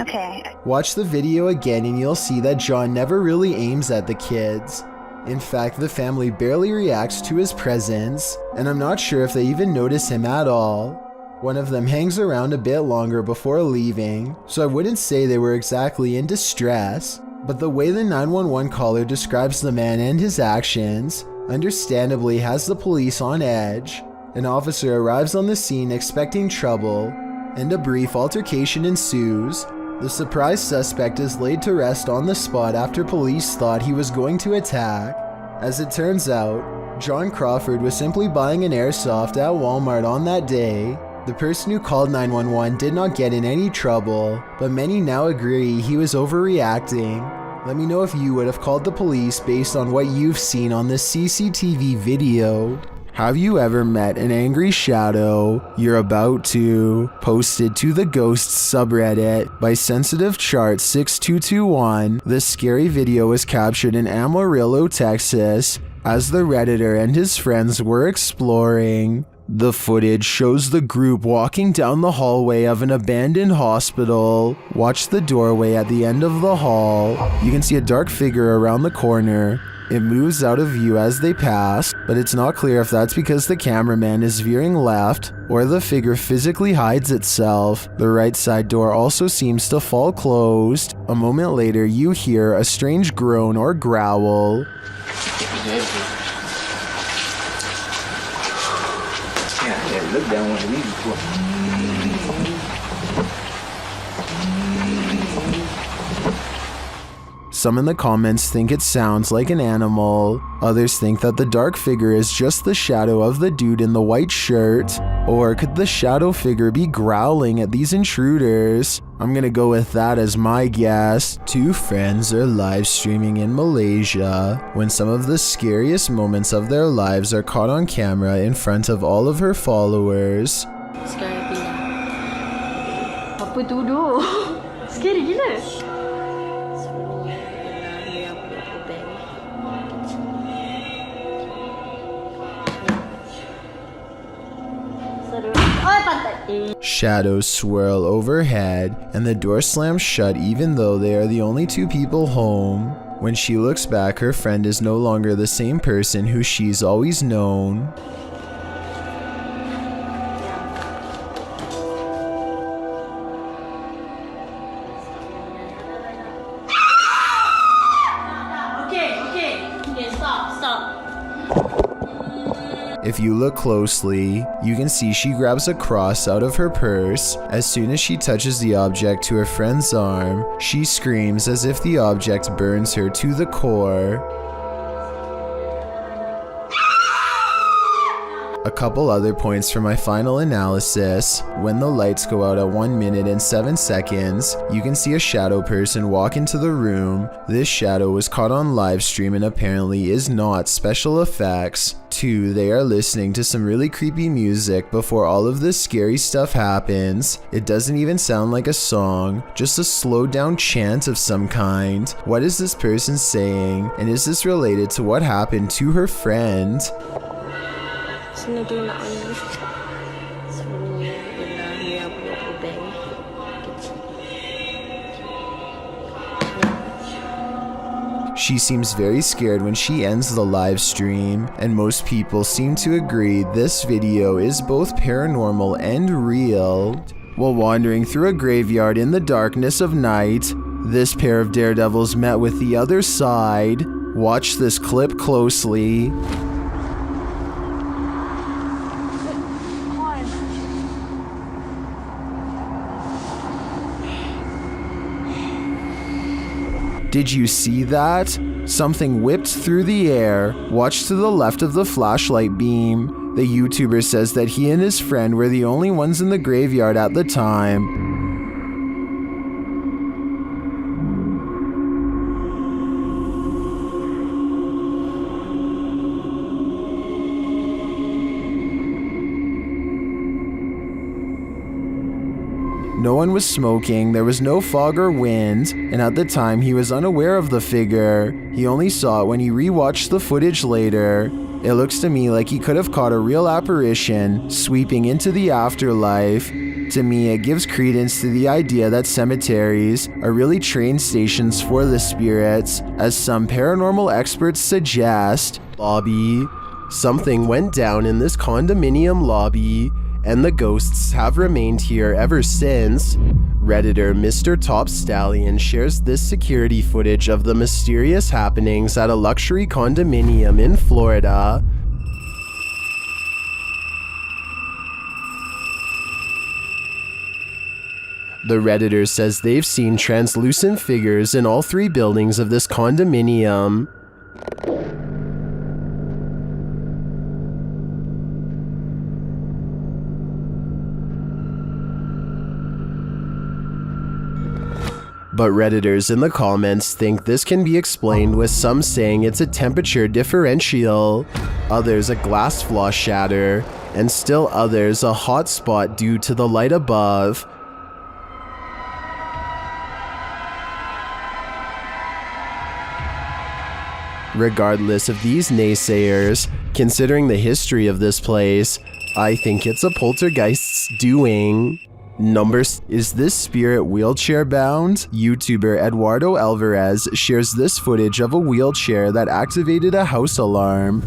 Okay. Watch the video again and you'll see that John never really aims at the kids. In fact, the family barely reacts to his presence, and I'm not sure if they even notice him at all. One of them hangs around a bit longer before leaving, so I wouldn't say they were exactly in distress, but the way the 911 caller describes the man and his actions understandably has the police on edge. An officer arrives on the scene expecting trouble, and a brief altercation ensues. The surprised suspect is laid to rest on the spot after police thought he was going to attack. As it turns out, John Crawford was simply buying an airsoft at Walmart on that day. The person who called 911 did not get in any trouble, but many now agree he was overreacting. Let me know if you would have called the police based on what you've seen on this CCTV video. Have you ever met an angry shadow? You're about to. Posted to the Ghosts subreddit by Sensitive Chart 6221. This scary video was captured in Amarillo, Texas, as the Redditor and his friends were exploring. The footage shows the group walking down the hallway of an abandoned hospital. Watch the doorway at the end of the hall. You can see a dark figure around the corner. It moves out of view as they pass, but it's not clear if that's because the cameraman is veering left or the figure physically hides itself. The right side door also seems to fall closed. A moment later, you hear a strange groan or growl. Yeah, I never looked down one of these before. Some in the comments think it sounds like an animal. Others think that the dark figure is just the shadow of the dude in the white shirt. Or could the shadow figure be growling at these intruders? I'm gonna go with that as my guess. 2 friends are live streaming in Malaysia when some of the scariest moments of their lives are caught on camera in front of all of her followers. Scary gila. Apa tu duk? Scary gila. Shadows swirl overhead, and the door slams shut even though they are the only 2 people home. When she looks back, her friend is no longer the same person who she's always known. If you look closely, you can see she grabs a cross out of her purse. As soon as she touches the object to her friend's arm, she screams as if the object burns her to the core. A couple other points for my final analysis. When the lights go out at 1 minute and 7 seconds, you can see a shadow person walk into the room. This shadow was caught on live stream and apparently is not special effects. 2, they are listening to some really creepy music before all of this scary stuff happens. It doesn't even sound like a song, just a slowed down chant of some kind. What is this person saying? And is this related to what happened to her friend? She seems very scared when she ends the live stream, and most people seem to agree this video is both paranormal and real. While wandering through a graveyard in the darkness of night, this pair of daredevils met with the other side. Watch this clip closely. Did you see that? Something whipped through the air. Watch to the left of the flashlight beam. The YouTuber says that he and his friend were the only ones in the graveyard at the time. No one was smoking, there was no fog or wind, and at the time he was unaware of the figure. He only saw it when he rewatched the footage later. It looks to me like he could have caught a real apparition sweeping into the afterlife. To me, it gives credence to the idea that cemeteries are really train stations for the spirits, as some paranormal experts suggest. Lobby. Something went down in this condominium lobby, and the ghosts have remained here ever since. Redditor Mr. Top Stallion shares this security footage of the mysterious happenings at a luxury condominium in Florida. The Redditor says they've seen translucent figures in all 3 buildings of this condominium. But Redditors in the comments think this can be explained with some saying it's a temperature differential, others a glass flaw shatter, and still others a hot spot due to the light above. Regardless of these naysayers, considering the history of this place, I think it's a poltergeist's doing. Is this spirit wheelchair bound? YouTuber Eduardo Alvarez shares this footage of a wheelchair that activated a house alarm.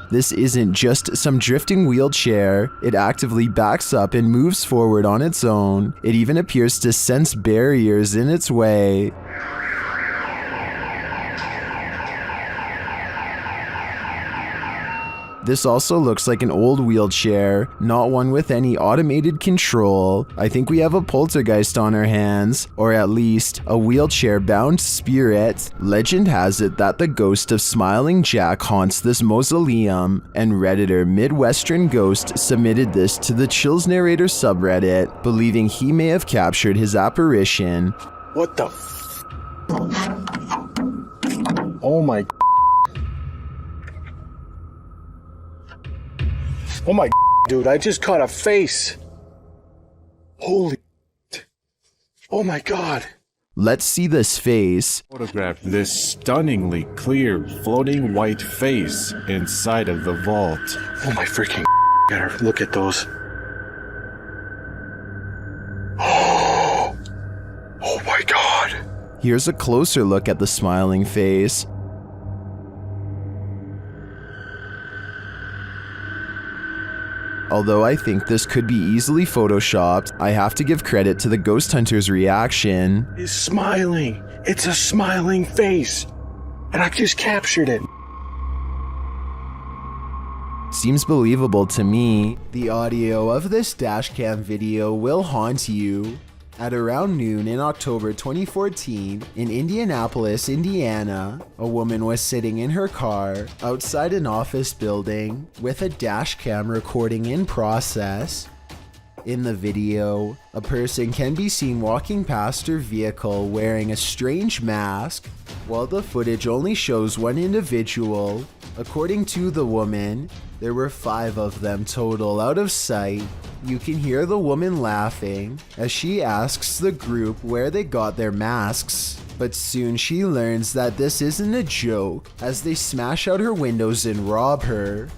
This isn't just some drifting wheelchair, it actively backs up and moves forward on its own. It even appears to sense barriers in its way. This also looks like an old wheelchair, not one with any automated control. I think we have a poltergeist on our hands, or at least a wheelchair-bound spirit. Legend has it that the ghost of Smiling Jack haunts this mausoleum, and Redditor Midwestern Ghost submitted this to the Chills Narrator subreddit, believing he may have captured his apparition. What the Oh my Oh my dude, I just caught a face. Holy Oh my god. Let's see this face. Photograph this stunningly clear floating white face inside of the vault. Oh my freaking gotta look at those. Oh my god. Here's a closer look at the smiling face. Although I think this could be easily photoshopped, I have to give credit to the ghost hunter's reaction. He's smiling. It's a smiling face. And I just captured it. Seems believable to me. The audio of this dashcam video will haunt you. At around noon in October 2014, in Indianapolis, Indiana, a woman was sitting in her car outside an office building with a dashcam recording in process. In the video, a person can be seen walking past her vehicle wearing a strange mask. While the footage only shows one individual, according to the woman, there were 5 of them total out of sight. You can hear the woman laughing as she asks the group where they got their masks. But soon she learns that this isn't a joke as they smash out her windows and rob her.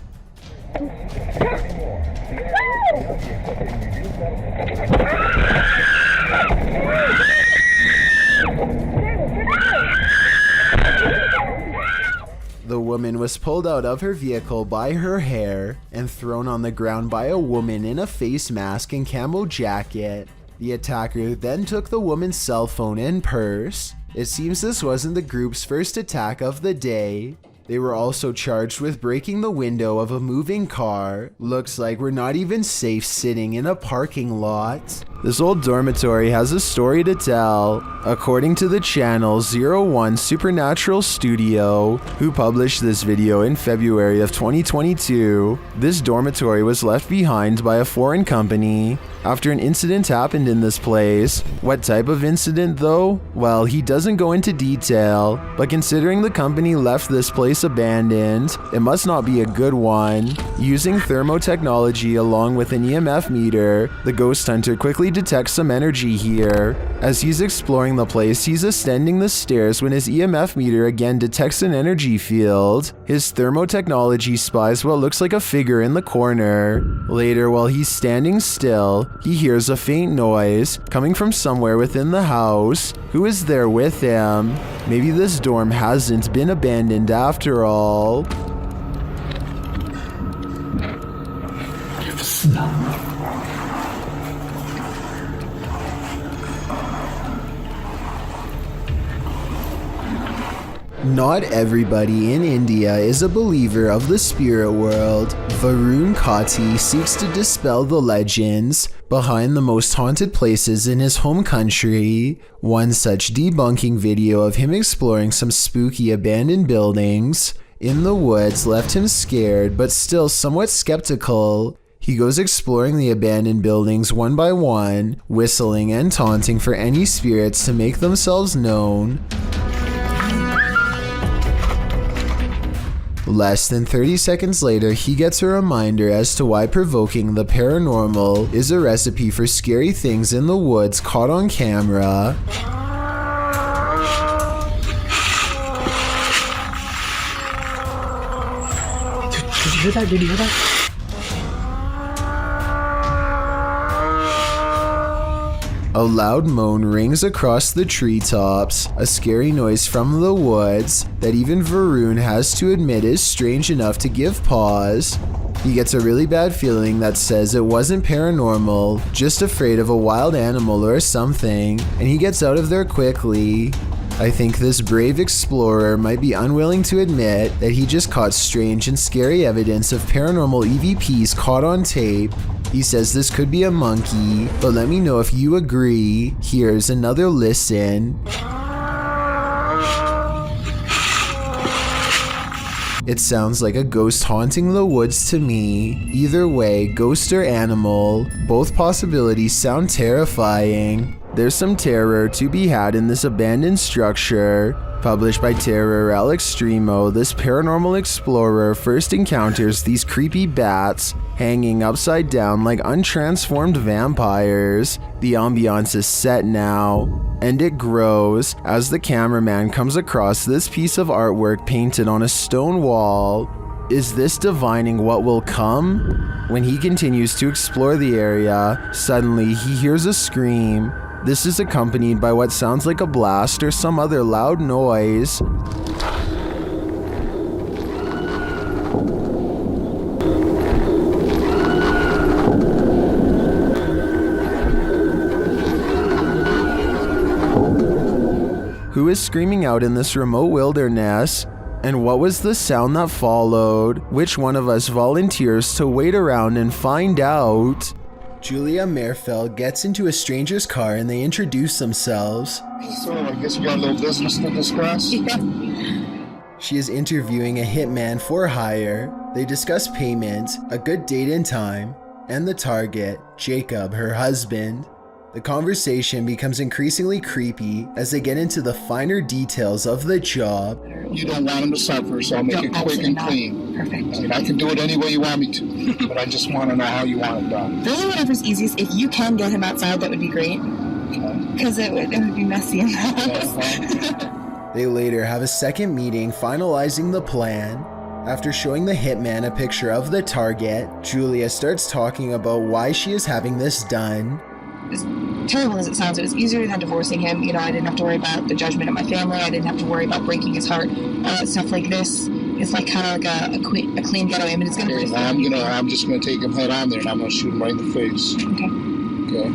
The woman was pulled out of her vehicle by her hair and thrown on the ground by a woman in a face mask and camo jacket. The attacker then took the woman's cell phone and purse. It seems this wasn't the group's first attack of the day. They were also charged with breaking the window of a moving car. Looks like we're not even safe sitting in a parking lot. This old dormitory has a story to tell. According to the channel 01 Supernatural Studio, who published this video in February of 2022, this dormitory was left behind by a foreign company after an incident happened in this place. What type of incident though? Well, he doesn't go into detail, but considering the company left this place abandoned, it must not be a good one. Using thermotechnology along with an EMF meter, the ghost hunter quickly detects some energy here. As he's exploring the place, he's ascending the stairs when his EMF meter again detects an energy field. His thermotechnology spies what looks like a figure in the corner. Later, while he's standing still, he hears a faint noise coming from somewhere within the house. Who is there with him? Maybe this dorm hasn't been abandoned after all. Not everybody in India is a believer of the spirit world. Varun Kati seeks to dispel the legends behind the most haunted places in his home country. One such debunking video of him exploring some spooky abandoned buildings in the woods left him scared but still somewhat skeptical. He goes exploring the abandoned buildings one by one, whistling and taunting for any spirits to make themselves known. Less than 30 seconds later, he gets a reminder as to why provoking the paranormal is a recipe for scary things in the woods caught on camera. Did you hear that? Did you hear that? A loud moan rings across the treetops, a scary noise from the woods that even Varun has to admit is strange enough to give pause. He gets a really bad feeling that says it wasn't paranormal, just afraid of a wild animal or something, and he gets out of there quickly. I think this brave explorer might be unwilling to admit that he just caught strange and scary evidence of paranormal EVPs caught on tape. He says this could be a monkey, but let me know if you agree. Here's another listen. It sounds like a ghost haunting the woods to me. Either way, ghost or animal, both possibilities sound terrifying. There's some terror to be had in this abandoned structure. Published by Terror Al Extremo, this paranormal explorer first encounters these creepy bats hanging upside down like untransformed vampires. The ambiance is set now, and it grows as the cameraman comes across this piece of artwork painted on a stone wall. Is this divining what will come? When he continues to explore the area, suddenly he hears a scream. This is accompanied by what sounds like a blast or some other loud noise. Who is screaming out in this remote wilderness? And what was the sound that followed? Which one of us volunteers to wait around and find out? Julia Merfeld gets into a stranger's car and they introduce themselves. So I guess you got a little business to discuss? She is interviewing a hitman for hire. They discuss payment, a good date and time, and the target, Jacob, her husband. The conversation becomes increasingly creepy as they get into the finer details of the job. You don't want him to suffer, so I'll make it quick and clean. Perfect. I mean, I can do it any way you want me to, but I just want to know how you want it done. Really, whatever's easiest. If you can get him outside, that would be great. Because it would be messy in the house. They later have a second meeting finalizing the plan. After showing the hitman a picture of the target, Julia starts talking about why she is having this done. As terrible as it sounds, it was easier than divorcing him. You know, I didn't have to worry about the judgment of my family. I didn't have to worry about breaking his heart. Stuff like this. It's like kind of like a clean getaway. I mean, it's going to be... I'm just going to take him head on there and I'm going to shoot him right in the face. Okay.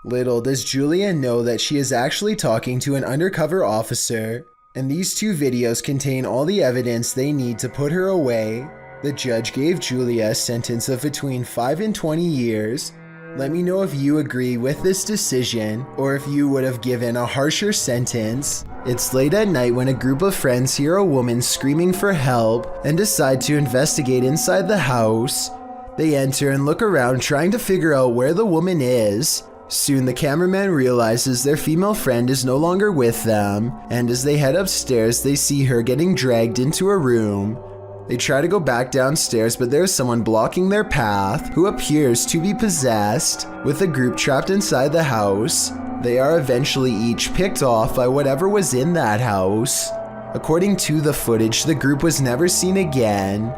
Little does Julia know that she is actually talking to an undercover officer, and these two videos contain all the evidence they need to put her away. The judge gave Julia a sentence of between 5 and 20 years. Let me know if you agree with this decision, or if you would have given a harsher sentence. It's late at night when a group of friends hear a woman screaming for help and decide to investigate inside the house. They enter and look around trying to figure out where the woman is. Soon the cameraman realizes their female friend is no longer with them, and as they head upstairs they see her getting dragged into a room. They try to go back downstairs, but there's someone blocking their path who appears to be possessed. With the group trapped inside the house, they are eventually each picked off by whatever was in that house. According to the footage, the group was never seen again.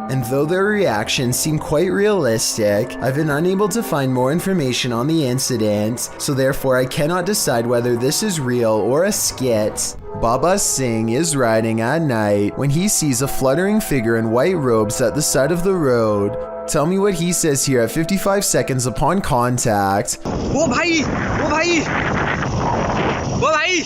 And though their reactions seem quite realistic, I've been unable to find more information on the incident, so therefore I cannot decide whether this is real or a skit. Baba Singh is riding at night when he sees a fluttering figure in white robes at the side of the road. Tell me what he says here at 55 seconds upon contact. Oh bhai! Oh bhai! Oh bhai!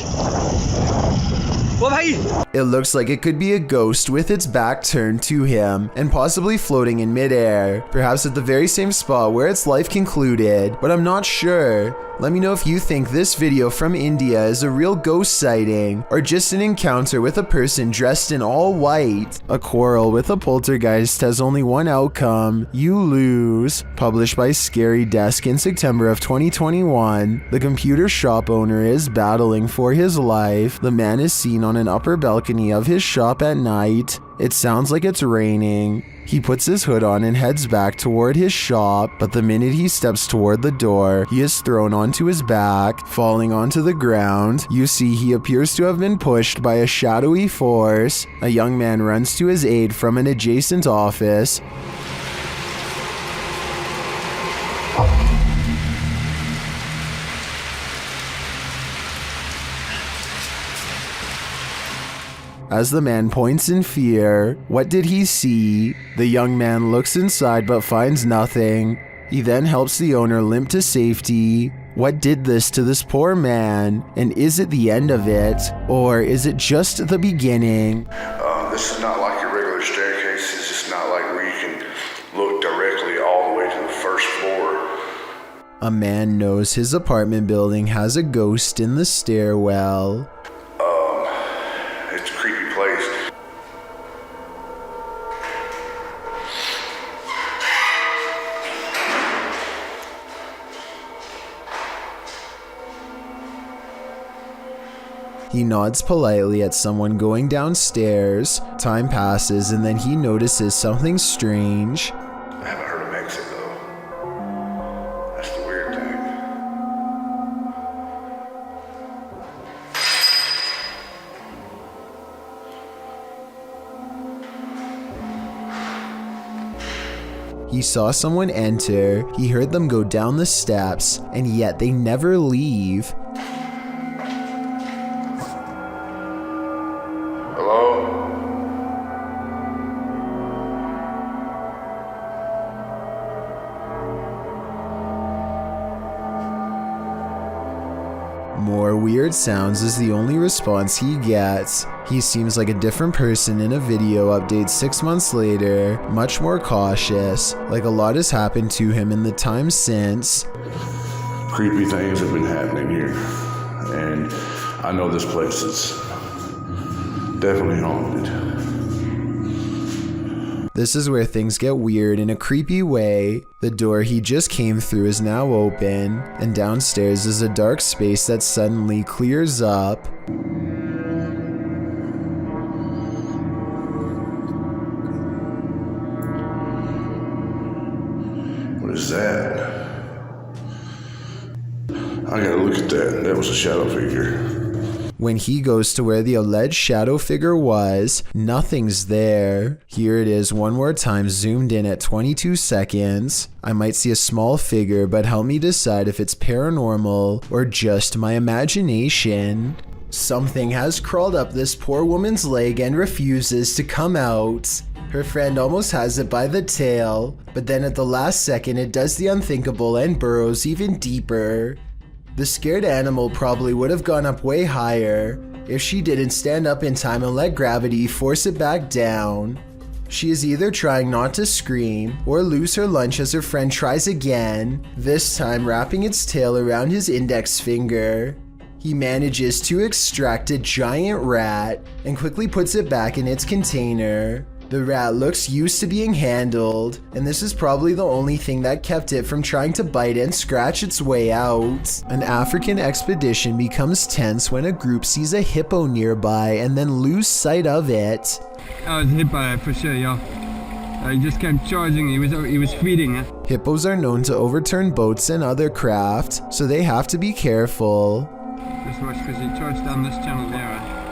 Oh bhai! It looks like it could be a ghost with its back turned to him and possibly floating in midair, perhaps at the very same spot where its life concluded, but I'm not sure. Let me know if you think this video from India is a real ghost sighting or just an encounter with a person dressed in all white. A quarrel with a poltergeist has only one outcome: you lose. Published by Scary Desk in September of 2021. The computer shop owner is battling for his life. The man is seen on an upper balcony of his shop at night. It sounds like it's raining. He puts his hood on and heads back toward his shop, but the minute he steps toward the door, he is thrown onto his back, falling onto the ground. You see he appears to have been pushed by a shadowy force. A young man runs to his aid from an adjacent office. As the man points in fear, what did he see? The young man looks inside but finds nothing. He then helps the owner limp to safety. What did this to this poor man? And is it the end of it? Or is it just the beginning? This is not like your regular staircase. It's just not like where you can look directly all the way to the first floor. A man knows his apartment building has a ghost in the stairwell. It's a creepy place. He nods politely at someone going downstairs. Time passes and then he notices something strange. I haven't heard him exit though. That's the weird thing. He saw someone enter, he heard them go down the steps, and yet they never leave. Hello? More weird sounds is the only response he gets. He seems like a different person in a video update 6 months later, much more cautious, like a lot has happened to him in the time since. Creepy things have been happening here, and I know this place is definitely haunted. This is where things get weird in a creepy way. The door he just came through is now open, and downstairs is a dark space that suddenly clears up. What is that? I gotta look at that. That was a shadow figure. When he goes to where the alleged shadow figure was, nothing's there. Here it is one more time, zoomed in at 22 seconds. I might see a small figure, but help me decide if it's paranormal or just my imagination. Something has crawled up this poor woman's leg and refuses to come out. Her friend almost has it by the tail, but then at the last second it does the unthinkable and burrows even deeper. The scared animal probably would have gone up way higher if she didn't stand up in time and let gravity force it back down. She is either trying not to scream or lose her lunch as her friend tries again, this time wrapping its tail around his index finger. He manages to extract a giant rat and quickly puts it back in its container. The rat looks used to being handled, and this is probably the only thing that kept it from trying to bite and scratch its way out. An African expedition becomes tense when a group sees a hippo nearby and then lose sight of it. I was hit by it for sure, y'all. I just kept charging. He was feeding it. Hippos are known to overturn boats and other craft, so they have to be careful. Just watch, because he charged down this channel there.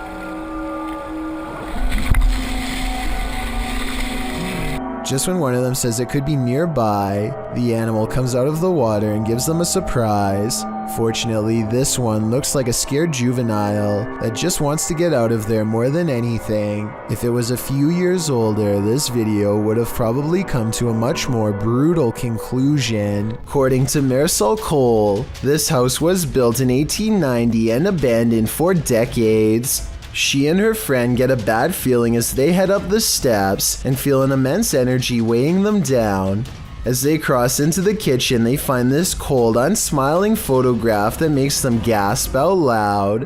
Just when one of them says it could be nearby, the animal comes out of the water and gives them a surprise. Fortunately, this one looks like a scared juvenile that just wants to get out of there more than anything. If it was a few years older, this video would have probably come to a much more brutal conclusion. According to Marisol Cole, this house was built in 1890 and abandoned for decades. She and her friend get a bad feeling as they head up the steps and feel an immense energy weighing them down. As they cross into the kitchen, they find this cold, unsmiling photograph that makes them gasp out loud.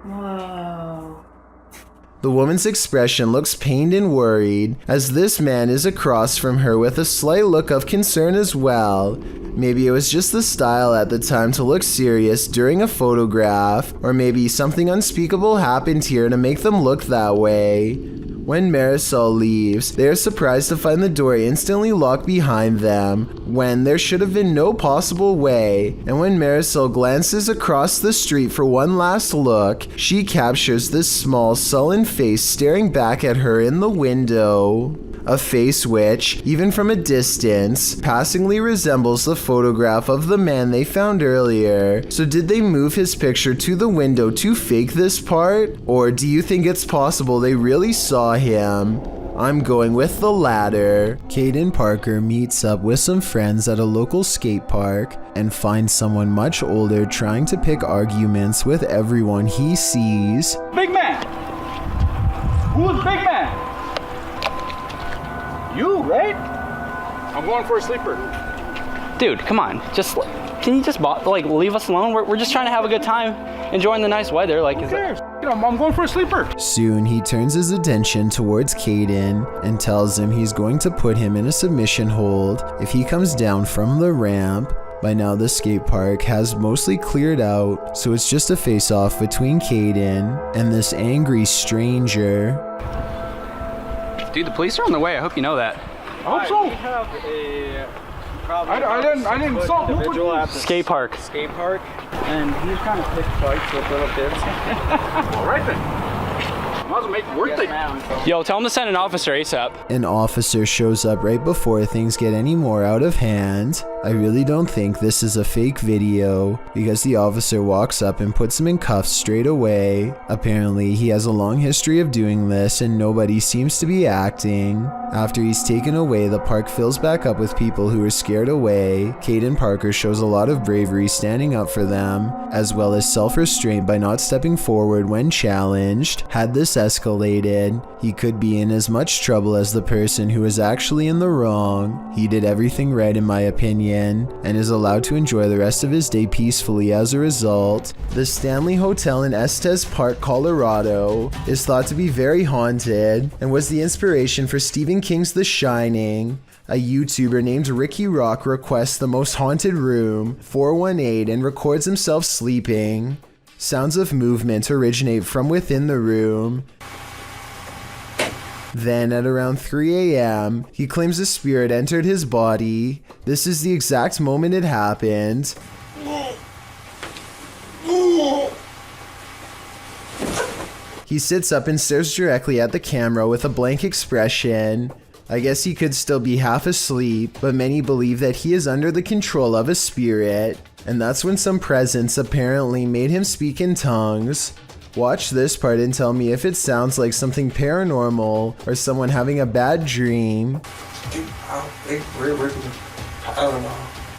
Whoa. The woman's expression looks pained and worried, as this man is across from her with a slight look of concern as well. Maybe it was just the style at the time to look serious during a photograph, or maybe something unspeakable happened here to make them look that way. When Marisol leaves, they are surprised to find the door instantly locked behind them, when there should have been no possible way. And when Marisol glances across the street for one last look, she captures this small, sullen face staring back at her in the window. A face which, even from a distance, passingly resembles the photograph of the man they found earlier. So did they move his picture to the window to fake this part? Or do you think it's possible they really saw him? I'm going with the latter. Caden Parker meets up with some friends at a local skate park and finds someone much older trying to pick arguments with everyone he sees. Big man! Who's big man? You, right? I'm going for a sleeper. Dude, come on. Can you just leave us alone? We're just trying to have a good time, enjoying the nice weather. Who cares? I'm going for a sleeper. Soon he turns his attention towards Caden and tells him he's going to put him in a submission hold if he comes down from the ramp. By now the skate park has mostly cleared out, so it's just a face-off between Caden and this angry stranger. Dude, the police are on their way. I hope you know that. I hope so. We have a problem. I didn't saw individual at the skate park. Skate park, and he's trying to pick fights with little kids. All right then. Come Yo, tell him to send an officer ASAP. An officer shows up right before things get any more out of hand. I really don't think this is a fake video because the officer walks up and puts him in cuffs straight away. Apparently, he has a long history of doing this and nobody seems to be acting. After he's taken away, the park fills back up with people who are scared away. Caden Parker shows a lot of bravery standing up for them, as well as self-restraint by not stepping forward when challenged. Had this escalated, he could be in as much trouble as the person who is actually in the wrong. He did everything right in my opinion, and is allowed to enjoy the rest of his day peacefully as a result. The Stanley Hotel in Estes Park, Colorado is thought to be very haunted and was the inspiration for Stephen King's The Shining. A YouTuber named Ricky Rock requests the most haunted room 418 and records himself sleeping. Sounds of movement originate from within the room. Then at around 3 a.m., he claims a spirit entered his body. This is the exact moment it happened. He sits up and stares directly at the camera with a blank expression. I guess he could still be half asleep, but many believe that he is under the control of a spirit. And that's when some presence apparently made him speak in tongues. Watch this part and tell me if it sounds like something paranormal or someone having a bad dream. I don't know.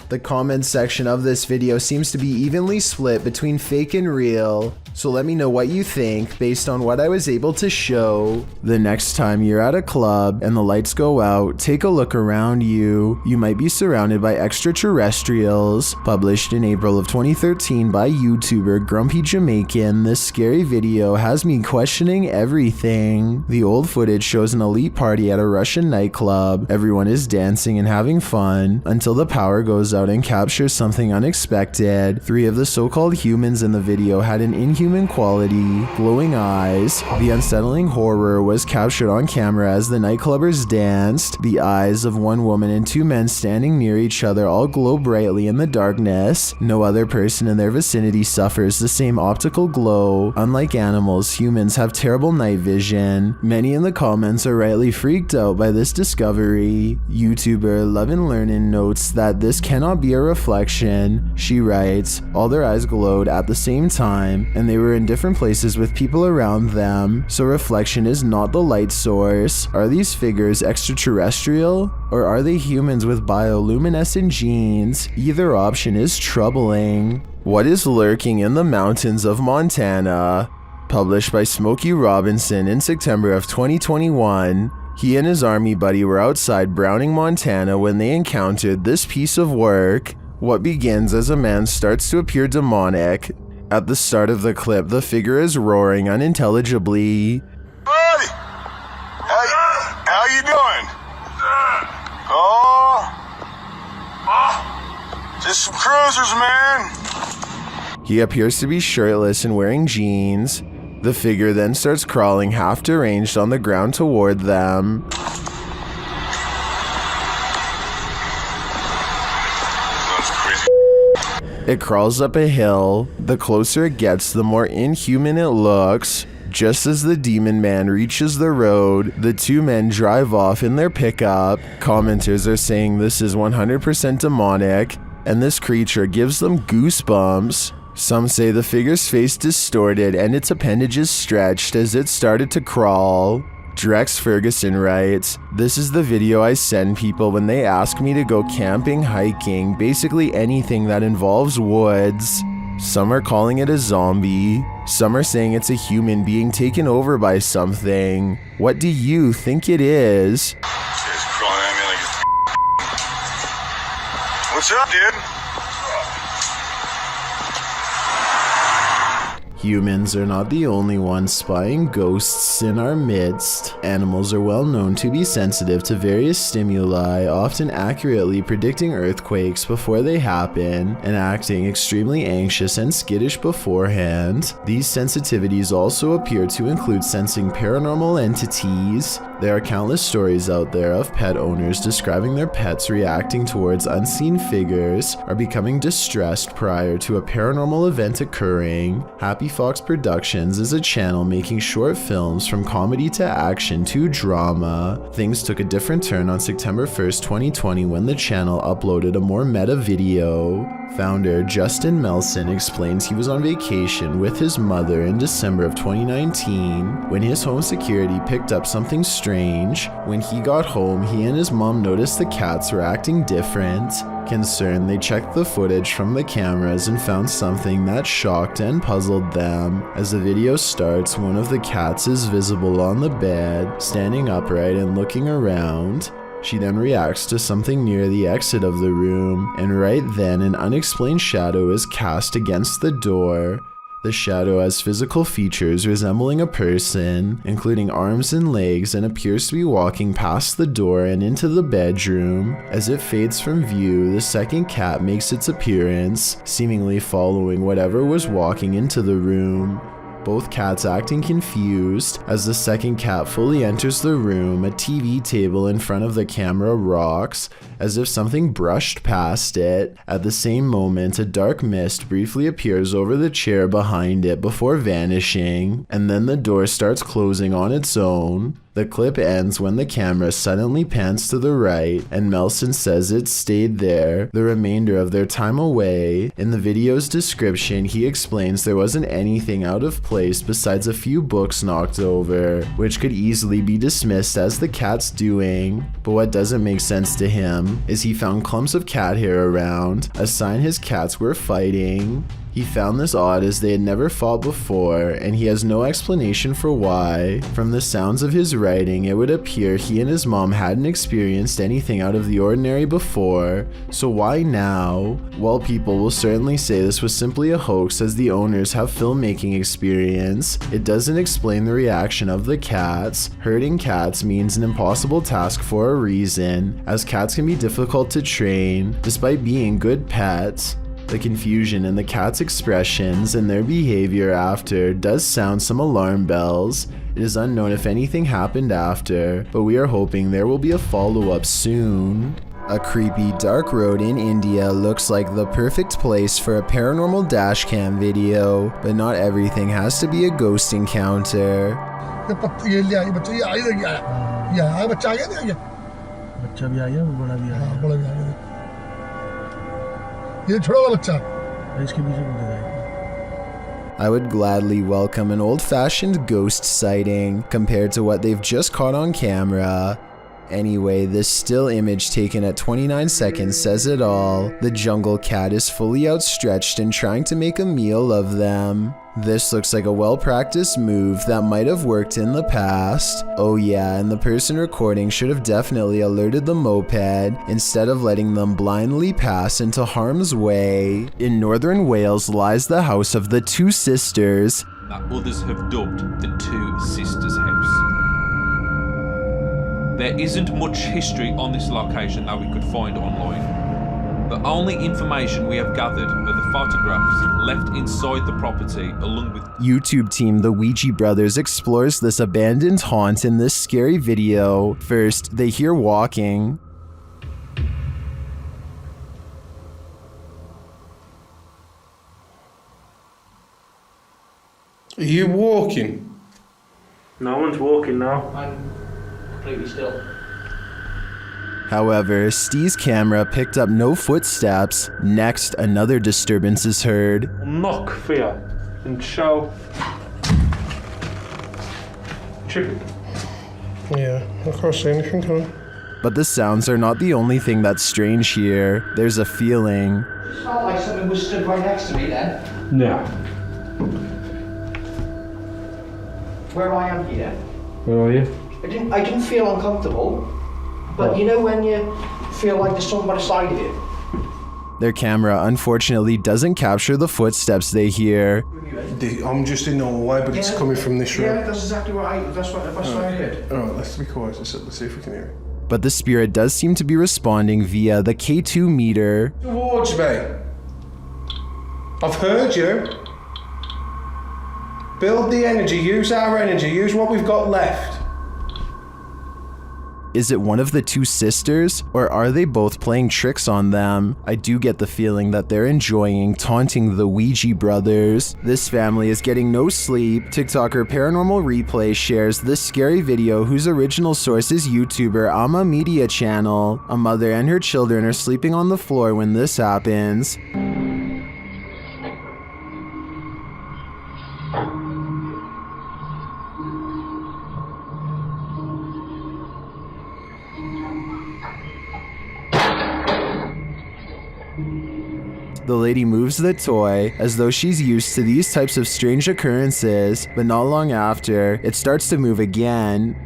The comments section of this video seems to be evenly split between fake and real, so let me know what you think based on what I was able to show. The next time you're at a club and the lights go out, take a look around you. You might be surrounded by extraterrestrials. Published in April of 2013 by YouTuber Grumpy Jamaican, this scary video has me questioning everything. The old footage shows an elite party at a Russian nightclub. Everyone is dancing and having fun until the power goes out and captures something unexpected. 3 of the so-called humans in the video had an inhuman quality, glowing eyes. The unsettling horror was captured on camera as the nightclubbers danced. The eyes of one woman and 2 men standing near each other all glow brightly in the darkness. No other person in their vicinity suffers the same optical glow. Unlike animals, humans have terrible night vision. Many in the comments are rightly freaked out by this discovery. YouTuber Love and Learnin notes that this cannot be a reflection. She writes, all their eyes glowed at the same time and they were in different places with people around them, so reflection is not the light source. Are these figures extraterrestrial? Or are they humans with bioluminescent genes? Either option is troubling. What is lurking in the mountains of Montana? Published by Smokey Robinson in September of 2021. He and his army buddy were outside Browning, Montana when they encountered this piece of work. What begins as a man starts to appear demonic. At the start of the clip, the figure is roaring unintelligibly. Buddy! How you doing? Just some cruisers, man. He appears to be shirtless and wearing jeans. The figure then starts crawling half deranged on the ground toward them. It crawls up a hill. The closer it gets, the more inhuman it looks. Just as the demon man reaches the road, the 2 men drive off in their pickup. Commenters are saying this is 100% demonic, and this creature gives them goosebumps. Some say the figure's face distorted and its appendages stretched as it started to crawl. Drex Ferguson writes, this is the video I send people when they ask me to go camping, hiking, basically anything that involves woods. Some are calling it a zombie. Some are saying it's a human being taken over by something. What do you think it is? What's up, dude? Humans are not the only ones spying ghosts in our midst. Animals are well known to be sensitive to various stimuli, often accurately predicting earthquakes before they happen, and acting extremely anxious and skittish beforehand. These sensitivities also appear to include sensing paranormal entities. There are countless stories out there of pet owners describing their pets reacting towards unseen figures or becoming distressed prior to a paranormal event occurring. Happy Fox Productions is a channel making short films from comedy to action to drama. Things took a different turn on September 1st, 2020 when the channel uploaded a more meta video. Founder Justin Melson explains he was on vacation with his mother in December of 2019 when his home security picked up something strange. When he got home, he and his mom noticed the cats were acting different. Concerned, they checked the footage from the cameras and found something that shocked and puzzled them. As the video starts, one of the cats is visible on the bed, standing upright and looking around. She then reacts to something near the exit of the room, and right then an unexplained shadow is cast against the door. The shadow has physical features resembling a person, including arms and legs, and appears to be walking past the door and into the bedroom. As it fades from view, the second cat makes its appearance, seemingly following whatever was walking into the room. Both cats acting confused. As the second cat fully enters the room, a TV table in front of the camera rocks, as if something brushed past it. At the same moment, a dark mist briefly appears over the chair behind it before vanishing, and then the door starts closing on its own. The clip ends when the camera suddenly pans to the right, and Melson says it stayed there the remainder of their time away. In the video's description, he explains there wasn't anything out of place besides a few books knocked over, which could easily be dismissed as the cat's doing. But what doesn't make sense to him is he found clumps of cat hair around, a sign his cats were fighting. He found this odd as they had never fought before, and he has no explanation for why. From the sounds of his writing, it would appear he and his mom hadn't experienced anything out of the ordinary before, so why now? Well, people will certainly say this was simply a hoax as the owners have filmmaking experience. It doesn't explain the reaction of the cats. Herding cats means an impossible task for a reason, as cats can be difficult to train, despite being good pets. The confusion in the cat's expressions and their behavior after does sound some alarm bells. It is unknown if anything happened after, but we are hoping there will be a follow-up soon. A creepy dark road in India looks like the perfect place for a paranormal dashcam video, but not everything has to be a ghost encounter. I would gladly welcome an old-fashioned ghost sighting compared to what they've just caught on camera. Anyway, this still image taken at 29 seconds says it all. The jungle cat is fully outstretched and trying to make a meal of them. This looks like a well-practiced move that might have worked in the past. Oh yeah, and the person recording should have definitely alerted the moped instead of letting them blindly pass into harm's way. In northern Wales lies the house of the two sisters that others have dubbed the Two Sisters House. There isn't much history on this location that we could find online. The only information we have gathered are the photographs left inside the property along with YouTube team The Ouija Brothers explores this abandoned haunt in this scary video. First, they hear walking. Are you walking? No one's walking now. I'm completely still. However, Steve's camera picked up no footsteps. Next, another disturbance is heard. Knock fear and show. Chicken. Yeah, I can't see anything, can I? But the sounds are not the only thing that's strange here. There's a feeling. It's not like something was stood right next to me then. Yeah. Where I am here. Where are you? I didn't feel uncomfortable. But you know when you feel like there's someone by the side of you? Their camera unfortunately doesn't capture the footsteps they hear. I'm just in the hallway, but it's coming from this room. Yeah, that's exactly what I heard. Alright, let's be quiet. Let's see if we can hear it. But the spirit does seem to be responding via the K2 meter. Towards me. I've heard you. Build the energy, use our energy, use what we've got left. Is it one of the two sisters, or are they both playing tricks on them? I do get the feeling that they're enjoying taunting the Ouija brothers. This family is getting no sleep. TikToker Paranormal Replay shares this scary video whose original source is YouTuber Ama Media Channel. A mother and her children are sleeping on the floor when this happens. The lady moves the toy as though she's used to these types of strange occurrences, but not long after, it starts to move again.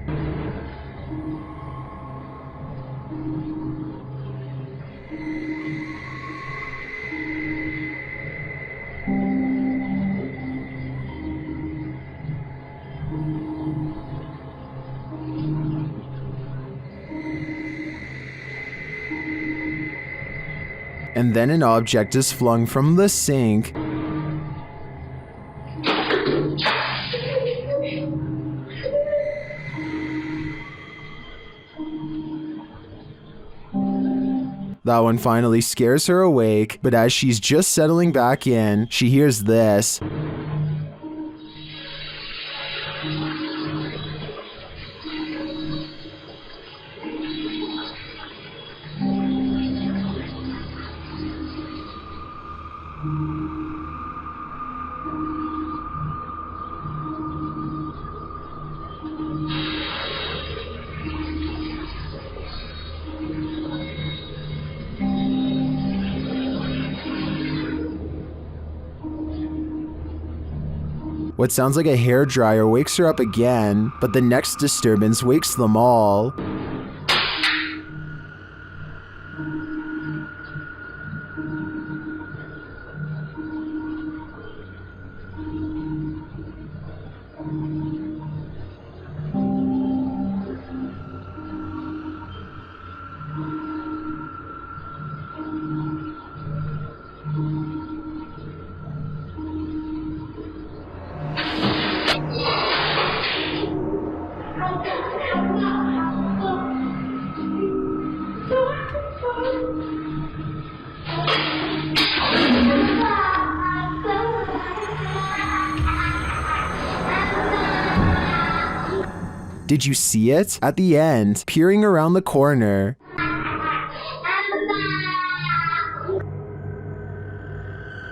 And then an object is flung from the sink. That one finally scares her awake, but as she's just settling back in, she hears this. What sounds like a hairdryer wakes her up again, but the next disturbance wakes them all. Did you see it? At the end, peering around the corner.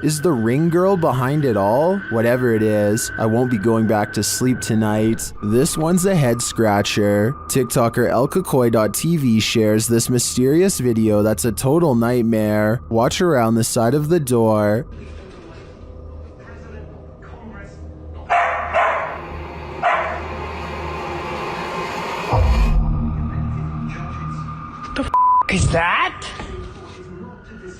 Is the ring girl behind it all? Whatever it is, I won't be going back to sleep tonight. This one's a head scratcher. TikToker elkakoi.tv shares this mysterious video that's a total nightmare. Watch around the side of the door. Is that?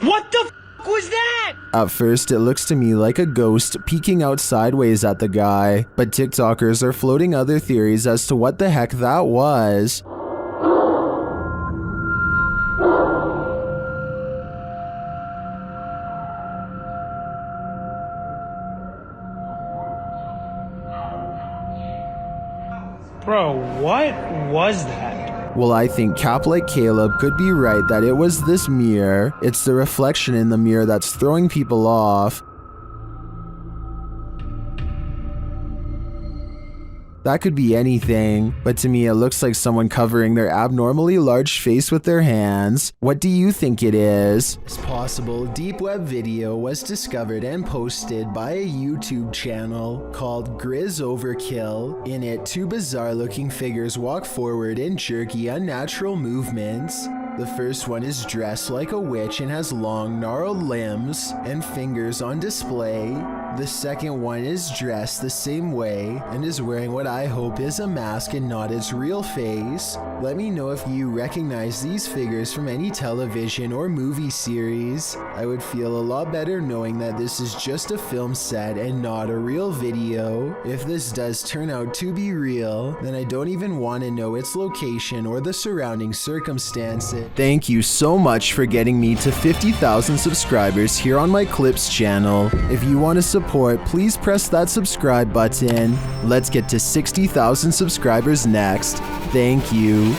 What the was that? At first, it looks to me like a ghost peeking out sideways at the guy, but TikTokers are floating other theories as to what the heck that was. Bro, what was that? Well, I think Cap like Caleb could be right that it was this mirror. It's the reflection in the mirror that's throwing people off. That could be anything, but to me it looks like someone covering their abnormally large face with their hands. What do you think it is? It's possible deep web video was discovered and posted by a YouTube channel called Grizz Overkill. In it, two bizarre looking figures walk forward in jerky, unnatural movements. The first one is dressed like a witch and has long, gnarled limbs and fingers on display. The second one is dressed the same way and is wearing what I hope is a mask and not its real face. Let me know if you recognize these figures from any television or movie series. I would feel a lot better knowing that this is just a film set and not a real video. If this does turn out to be real, then I don't even want to know its location or the surrounding circumstances. Thank you so much for getting me to 50,000 subscribers here on my Clips channel. If you want to support, please press that subscribe button. Let's get to 60,000 subscribers next. Thank you.